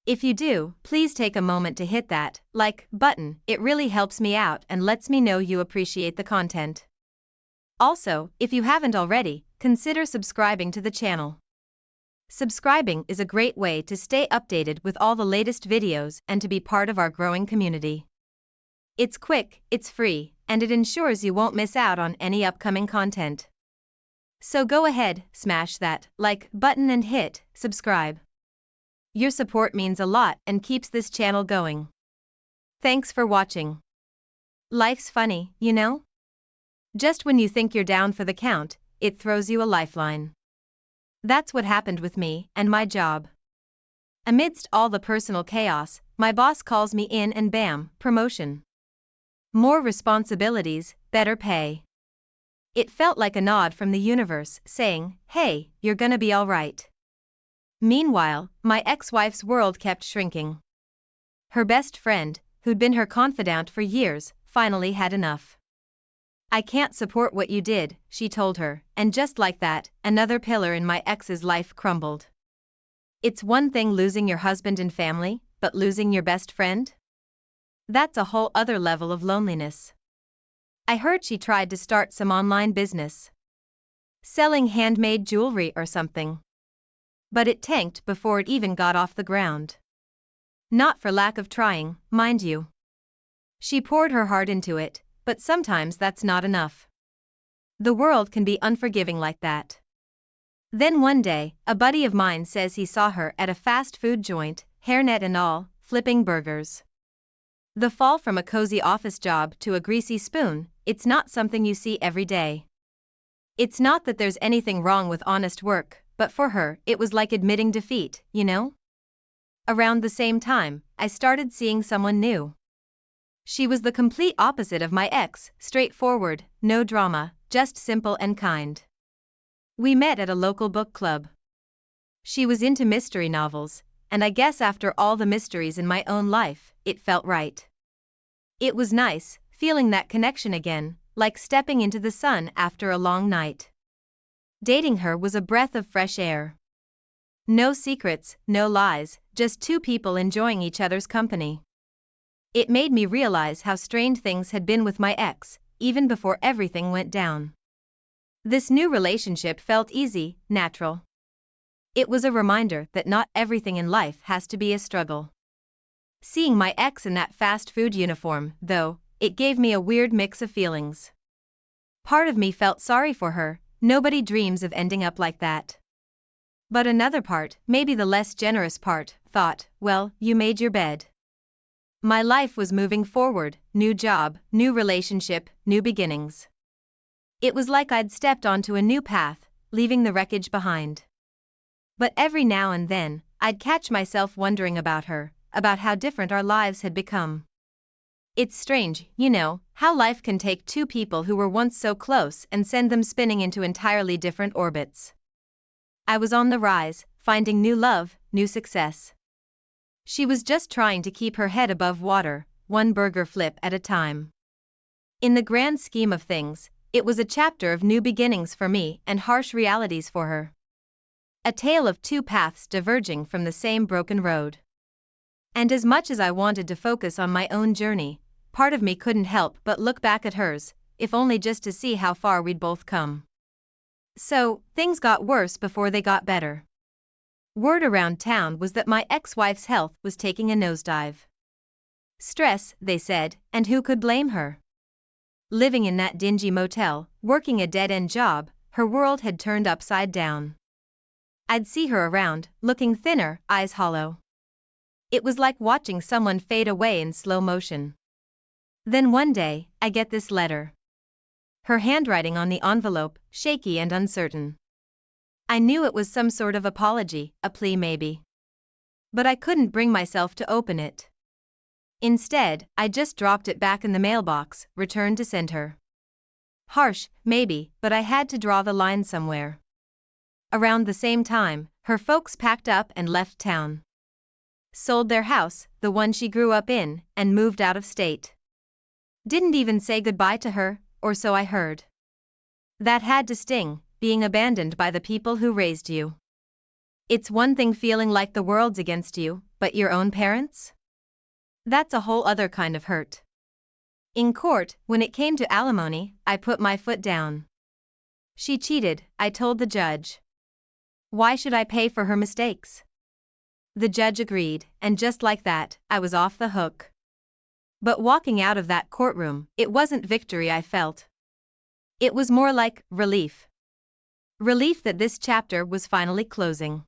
If you do, please take a moment to hit that like button, it really helps me out and lets me know you appreciate the content. Also, if you haven't already, consider subscribing to the channel. Subscribing is a great way to stay updated with all the latest videos and to be part of our growing community. It's quick, it's free, and it ensures you won't miss out on any upcoming content. So go ahead, smash that like button and hit subscribe. Your support means a lot and keeps this channel going. Thanks for watching. Life's funny, Just when you think you're down for the count, it throws you a lifeline. That's what happened with me and my job. Amidst all the personal chaos, my boss calls me in and bam, promotion. More responsibilities, better pay. It felt like a nod from the universe saying, "Hey, you're gonna be all right." Meanwhile, my ex-wife's world kept shrinking. Her best friend, who'd been her confidant for years, finally had enough. "I can't support what you did," she told her, and just like that, another pillar in my ex's life crumbled. It's one thing losing your husband and family, but losing your best friend? That's a whole other level of loneliness. I heard she tried to start some online business. Selling handmade jewelry or something. But it tanked before it even got off the ground. Not for lack of trying, mind you. She poured her heart into it, but sometimes that's not enough. The world can be unforgiving like that. Then one day, a buddy of mine says he saw her at a fast food joint, hairnet and all, flipping burgers. The fall from a cozy office job to a greasy spoon, it's not something you see every day. It's not that there's anything wrong with honest work, but for her, it was like admitting defeat, Around the same time, I started seeing someone new. She was the complete opposite of my ex, straightforward, no drama, just simple and kind. We met at a local book club. She was into mystery novels, and I guess after all the mysteries in my own life, it felt right. It was nice, feeling that connection again, like stepping into the sun after a long night. Dating her was a breath of fresh air. No secrets, no lies, just two people enjoying each other's company. It made me realize how strained things had been with my ex, even before everything went down. This new relationship felt easy, natural. It was a reminder that not everything in life has to be a struggle. Seeing my ex in that fast food uniform, though, it gave me a weird mix of feelings. Part of me felt sorry for her, nobody dreams of ending up like that. But another part, maybe the less generous part, thought, well, you made your bed. My life was moving forward, new job, new relationship, new beginnings. It was like I'd stepped onto a new path, leaving the wreckage behind. But every now and then, I'd catch myself wondering about her, about how different our lives had become. It's strange, how life can take two people who were once so close and send them spinning into entirely different orbits. I was on the rise, finding new love, new success. She was just trying to keep her head above water, one burger flip at a time. In the grand scheme of things, it was a chapter of new beginnings for me and harsh realities for her. A tale of two paths diverging from the same broken road. And as much as I wanted to focus on my own journey, part of me couldn't help but look back at hers, if only just to see how far we'd both come. So, things got worse before they got better. Word around town was that my ex-wife's health was taking a nosedive. Stress, they said, and who could blame her? Living in that dingy motel, working a dead-end job, her world had turned upside down. I'd see her around, looking thinner, eyes hollow. It was like watching someone fade away in slow motion. Then one day, I get this letter. Her handwriting on the envelope, shaky and uncertain. I knew it was some sort of apology, a plea maybe. But I couldn't bring myself to open it. Instead, I just dropped it back in the mailbox, returned to send her. Harsh, maybe, but I had to draw the line somewhere. Around the same time, her folks packed up and left town. Sold their house, the one she grew up in, and moved out of state. Didn't even say goodbye to her, or so I heard. That had to sting, being abandoned by the people who raised you. It's one thing feeling like the world's against you, but your own parents? That's a whole other kind of hurt. In court, when it came to alimony, I put my foot down. She cheated, I told the judge. Why should I pay for her mistakes? The judge agreed, and just like that, I was off the hook. But walking out of that courtroom, it wasn't victory I felt. It was more like relief. Relief that this chapter was finally closing.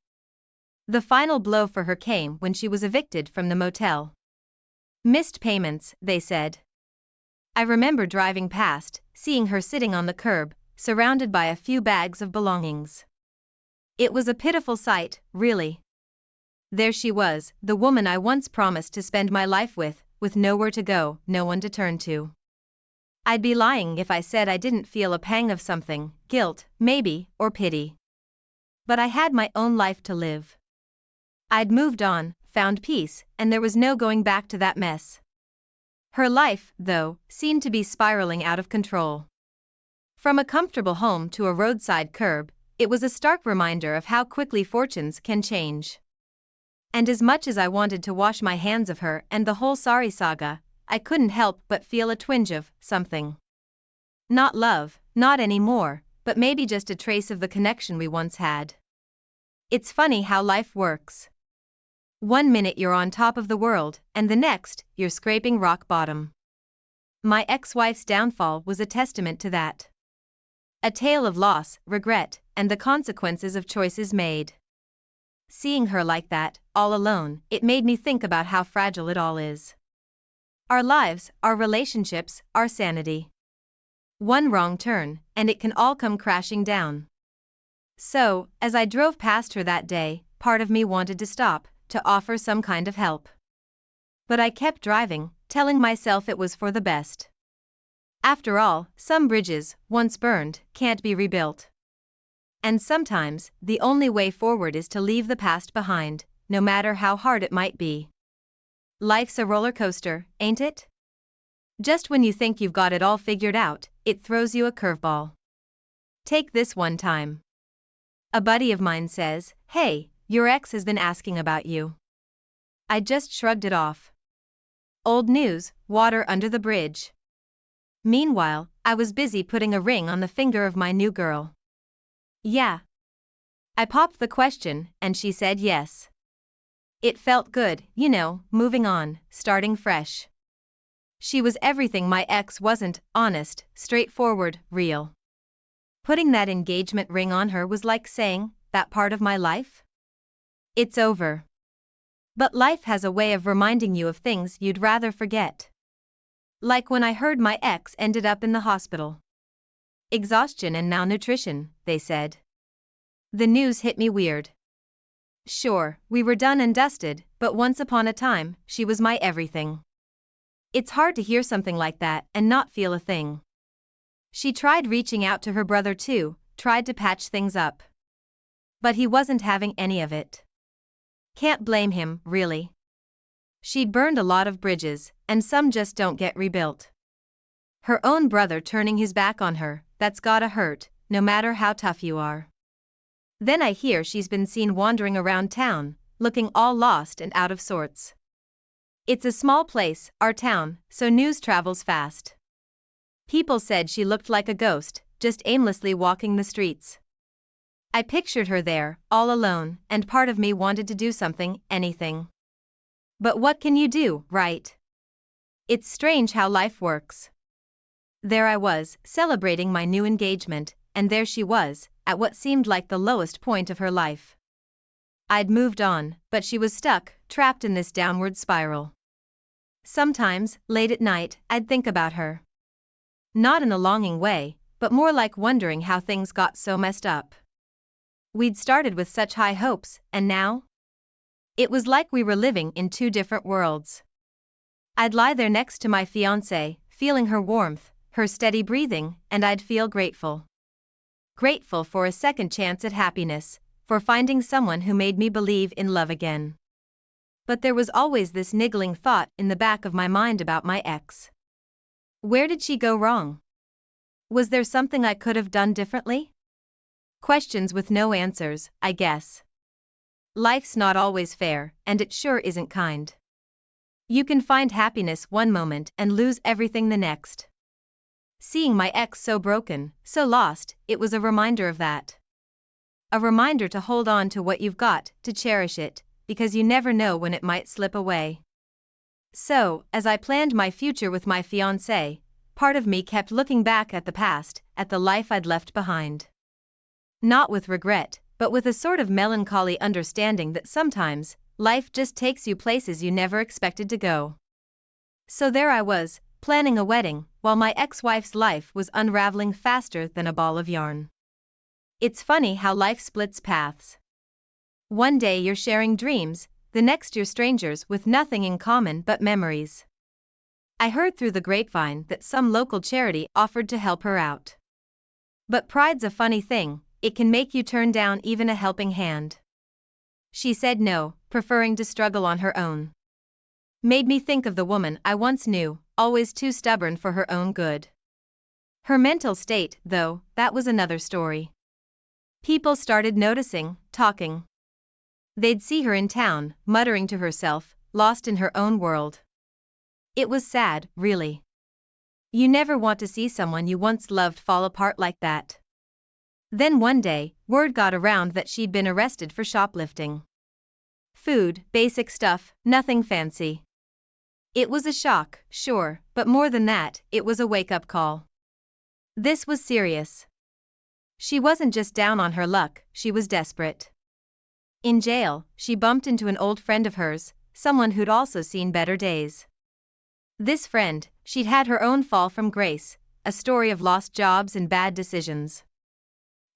The final blow for her came when she was evicted from the motel. Missed payments, they said. I remember driving past, seeing her sitting on the curb, surrounded by a few bags of belongings. It was a pitiful sight, really. There she was, the woman I once promised to spend my life with nowhere to go, no one to turn to. I'd be lying if I said I didn't feel a pang of something, guilt, maybe, or pity. But I had my own life to live. I'd moved on, found peace, and there was no going back to that mess. Her life, though, seemed to be spiraling out of control. From a comfortable home to a roadside curb, it was a stark reminder of how quickly fortunes can change. And as much as I wanted to wash my hands of her and the whole sorry saga, I couldn't help but feel a twinge of something. Not love, not anymore, but maybe just a trace of the connection we once had. It's funny how life works. One minute you're on top of the world, and the next, you're scraping rock bottom. My ex-wife's downfall was a testament to that. A tale of loss, regret, and the consequences of choices made. Seeing her like that, all alone, it made me think about how fragile it all is. Our lives, our relationships, our sanity. One wrong turn, and it can all come crashing down. So, as I drove past her that day, part of me wanted to stop, to offer some kind of help. But I kept driving, telling myself it was for the best. After all, some bridges, once burned, can't be rebuilt. And sometimes, the only way forward is to leave the past behind, no matter how hard it might be. Life's a roller coaster, ain't it? Just when you think you've got it all figured out, it throws you a curveball. Take this one time. A buddy of mine says, "Hey, your ex has been asking about you." I just shrugged it off. Old news, water under the bridge. Meanwhile, I was busy putting a ring on the finger of my new girl. Yeah. I popped the question, and she said yes. It felt good, moving on, starting fresh. She was everything my ex wasn't: honest, straightforward, real. Putting that engagement ring on her was like saying, that part of my life? It's over. But life has a way of reminding you of things you'd rather forget. Like when I heard my ex ended up in the hospital. Exhaustion and malnutrition, they said. The news hit me weird. Sure, we were done and dusted, but once upon a time, she was my everything. It's hard to hear something like that and not feel a thing. She tried reaching out to her brother too, tried to patch things up. But he wasn't having any of it. Can't blame him, really. She'd burned a lot of bridges, and some just don't get rebuilt. Her own brother turning his back on her, that's gotta hurt, no matter how tough you are. Then I hear she's been seen wandering around town, looking all lost and out of sorts. It's a small place, our town, so news travels fast. People said she looked like a ghost, just aimlessly walking the streets. I pictured her there, all alone, and part of me wanted to do something, anything. But what can you do, right? It's strange how life works. There I was, celebrating my new engagement, and there she was, at what seemed like the lowest point of her life. I'd moved on, but she was stuck, trapped in this downward spiral. Sometimes, late at night, I'd think about her. Not in a longing way, but more like wondering how things got so messed up. We'd started with such high hopes, and now? It was like we were living in two different worlds. I'd lie there next to my fiancé, feeling her warmth, her steady breathing, and I'd feel grateful. Grateful for a second chance at happiness, for finding someone who made me believe in love again. But there was always this niggling thought in the back of my mind about my ex. Where did she go wrong? Was there something I could have done differently? Questions with no answers, I guess. Life's not always fair, and it sure isn't kind. You can find happiness one moment and lose everything the next. Seeing my ex so broken, so lost, it was a reminder of that. A reminder to hold on to what you've got, to cherish it, because you never know when it might slip away. So, as I planned my future with my fiancé, part of me kept looking back at the past, at the life I'd left behind. Not with regret, but with a sort of melancholy understanding that sometimes, life just takes you places you never expected to go. So there I was, planning a wedding, while my ex-wife's life was unraveling faster than a ball of yarn. It's funny how life splits paths. One day you're sharing dreams, the next you're strangers with nothing in common but memories. I heard through the grapevine that some local charity offered to help her out. But pride's a funny thing, it can make you turn down even a helping hand. She said no, preferring to struggle on her own. Made me think of the woman I once knew, always too stubborn for her own good. Her mental state, though, that was another story. People started noticing, talking. They'd see her in town, muttering to herself, lost in her own world. It was sad, really. You never want to see someone you once loved fall apart like that. Then one day, word got around that she'd been arrested for shoplifting. Food, basic stuff, nothing fancy. It was a shock, sure, but more than that, it was a wake-up call. This was serious. She wasn't just down on her luck, she was desperate. In jail, she bumped into an old friend of hers, someone who'd also seen better days. This friend, she'd had her own fall from grace, a story of lost jobs and bad decisions.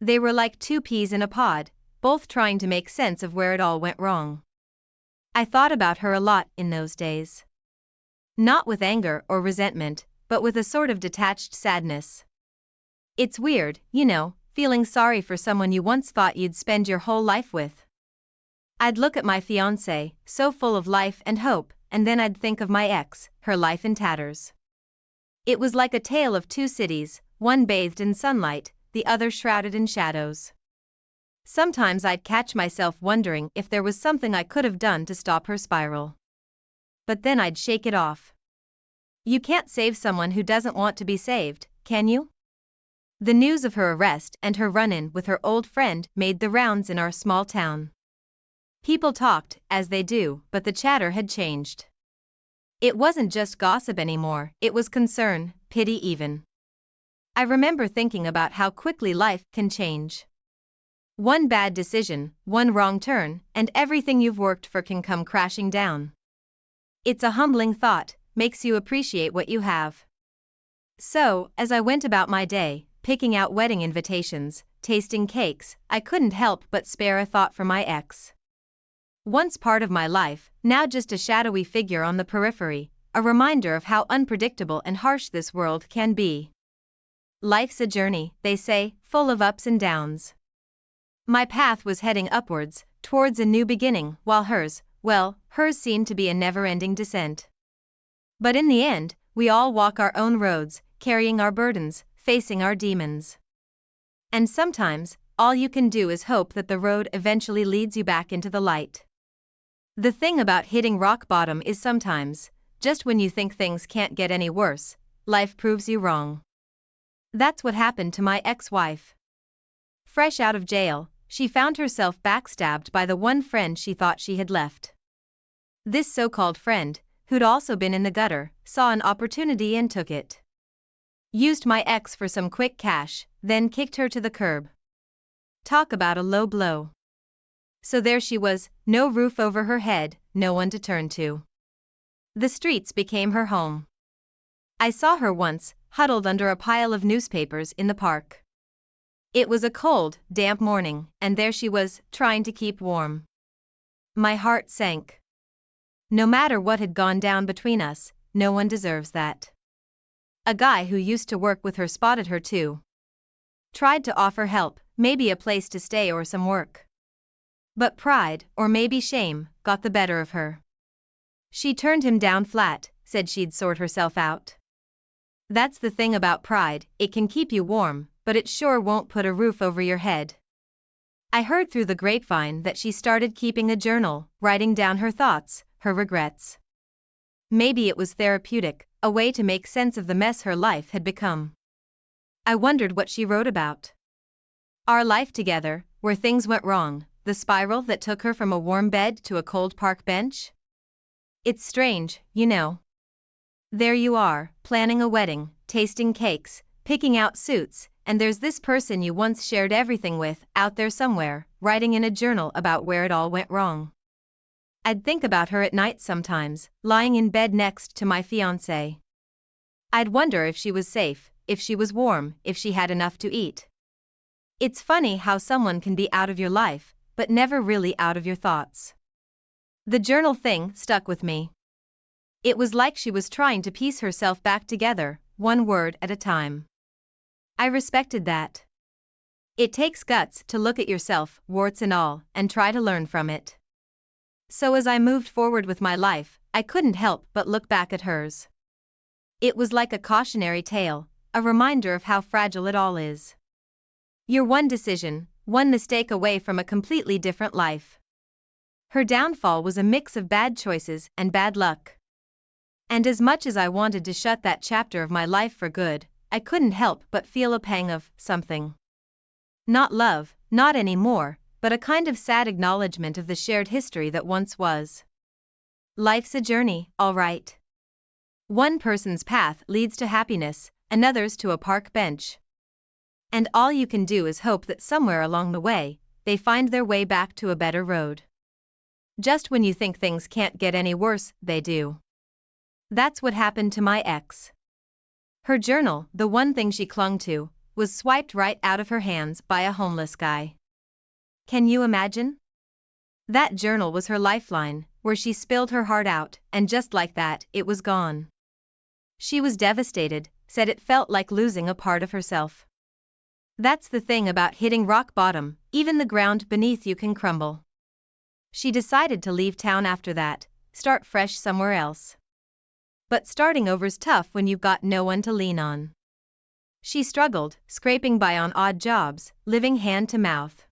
They were like two peas in a pod, both trying to make sense of where it all went wrong. I thought about her a lot in those days. Not with anger or resentment, but with a sort of detached sadness. It's weird, feeling sorry for someone you once thought you'd spend your whole life with. I'd look at my fiancé, so full of life and hope, and then I'd think of my ex, her life in tatters. It was like a tale of two cities, one bathed in sunlight, the other shrouded in shadows. Sometimes I'd catch myself wondering if there was something I could have done to stop her spiral. But then I'd shake it off. You can't save someone who doesn't want to be saved, can you? The news of her arrest and her run-in with her old friend made the rounds in our small town. People talked, as they do, but the chatter had changed. It wasn't just gossip anymore, it was concern, pity even. I remember thinking about how quickly life can change. One bad decision, one wrong turn, and everything you've worked for can come crashing down. It's a humbling thought, makes you appreciate what you have. So, as I went about my day, picking out wedding invitations, tasting cakes, I couldn't help but spare a thought for my ex. Once part of my life, now just a shadowy figure on the periphery, a reminder of how unpredictable and harsh this world can be. Life's a journey, they say, full of ups and downs. My path was heading upwards, towards a new beginning, while hers seemed to be a never-ending descent. But in the end, we all walk our own roads, carrying our burdens, facing our demons. And sometimes, all you can do is hope that the road eventually leads you back into the light. The thing about hitting rock bottom is sometimes, just when you think things can't get any worse, life proves you wrong. That's what happened to my ex-wife. Fresh out of jail, she found herself backstabbed by the one friend she thought she had left. This so-called friend, who'd also been in the gutter, saw an opportunity and took it. Used my ex for some quick cash, then kicked her to the curb. Talk about a low blow. So there she was, no roof over her head, no one to turn to. The streets became her home. I saw her once, huddled under a pile of newspapers in the park. It was a cold, damp morning, and there she was, trying to keep warm. My heart sank. No matter what had gone down between us, no one deserves that. A guy who used to work with her spotted her too. Tried to offer help, maybe a place to stay or some work. But pride, or maybe shame, got the better of her. She turned him down flat, said she'd sort herself out. That's the thing about pride, it can keep you warm, but it sure won't put a roof over your head. I heard through the grapevine that she started keeping a journal, writing down her thoughts, her regrets. Maybe it was therapeutic, a way to make sense of the mess her life had become. I wondered what she wrote about. Our life together, where things went wrong, the spiral that took her from a warm bed to a cold park bench. It's strange, you know. There you are, planning a wedding, tasting cakes, picking out suits, and there's this person you once shared everything with, out there somewhere, writing in a journal about where it all went wrong. I'd think about her at night sometimes, lying in bed next to my fiancé. I'd wonder if she was safe, if she was warm, if she had enough to eat. It's funny how someone can be out of your life, but never really out of your thoughts. The journal thing stuck with me. It was like she was trying to piece herself back together, one word at a time. I respected that. It takes guts to look at yourself, warts and all, and try to learn from it. So as I moved forward with my life, I couldn't help but look back at hers. It was like a cautionary tale, a reminder of how fragile it all is. You're one decision, one mistake away from a completely different life. Her downfall was a mix of bad choices and bad luck. And as much as I wanted to shut that chapter of my life for good, I couldn't help but feel a pang of something. Not love, not anymore, but a kind of sad acknowledgement of the shared history that once was. Life's a journey, all right. One person's path leads to happiness, another's to a park bench. And all you can do is hope that somewhere along the way, they find their way back to a better road. Just when you think things can't get any worse, they do. That's what happened to my ex. Her journal, the one thing she clung to, was swiped right out of her hands by a homeless guy. Can you imagine? That journal was her lifeline, where she spilled her heart out, and just like that, it was gone. She was devastated, said it felt like losing a part of herself. That's the thing about hitting rock bottom, even the ground beneath you can crumble. She decided to leave town after that, start fresh somewhere else. But starting over's tough when you've got no one to lean on. she struggled, scraping by on odd jobs, living hand to mouth.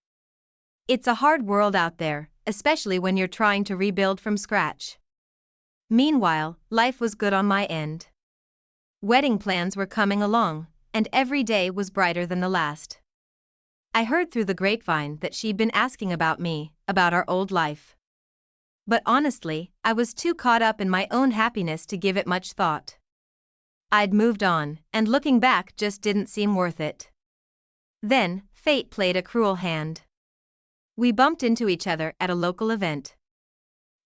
It's a hard world out there, especially when you're trying to rebuild from scratch. Meanwhile, life was good on my end. Wedding plans were coming along, and every day was brighter than the last. I heard through the grapevine that she'd been asking about me, about our old life. But honestly, I was too caught up in my own happiness to give it much thought. I'd moved on, and looking back just didn't seem worth it. Then, fate played a cruel hand. We bumped into each other at a local event.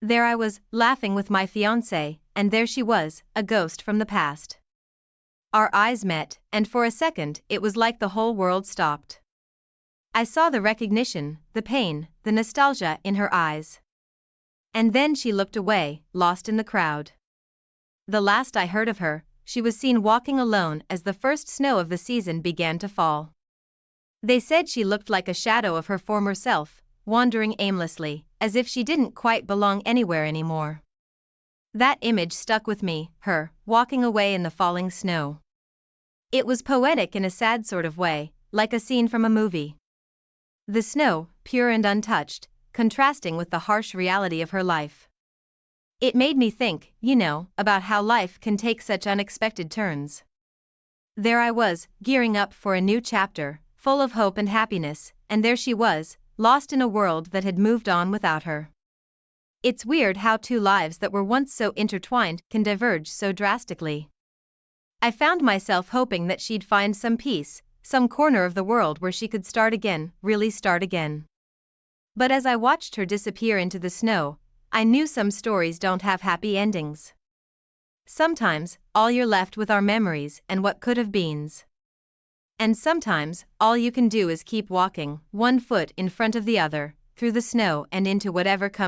There I was, laughing with my fiancé, and there she was, a ghost from the past. Our eyes met, and for a second it was like the whole world stopped. I saw the recognition, the pain, the nostalgia in her eyes. And then she looked away, lost in the crowd. The last I heard of her, she was seen walking alone as the first snow of the season began to fall. They said she looked like a shadow of her former self, wandering aimlessly, as if she didn't quite belong anywhere anymore. That image stuck with me, her, walking away in the falling snow. It was poetic in a sad sort of way, like a scene from a movie. The snow, pure and untouched, contrasting with the harsh reality of her life. It made me think, about how life can take such unexpected turns. There I was, gearing up for a new chapter, full of hope and happiness, and there she was, lost in a world that had moved on without her. It's weird how two lives that were once so intertwined can diverge so drastically. I found myself hoping that she'd find some peace, some corner of the world where she could start again, really start again. But as I watched her disappear into the snow, I knew some stories don't have happy endings. Sometimes, all you're left with are memories and what could have beens. And sometimes, all you can do is keep walking, one foot in front of the other, through the snow and into whatever comes.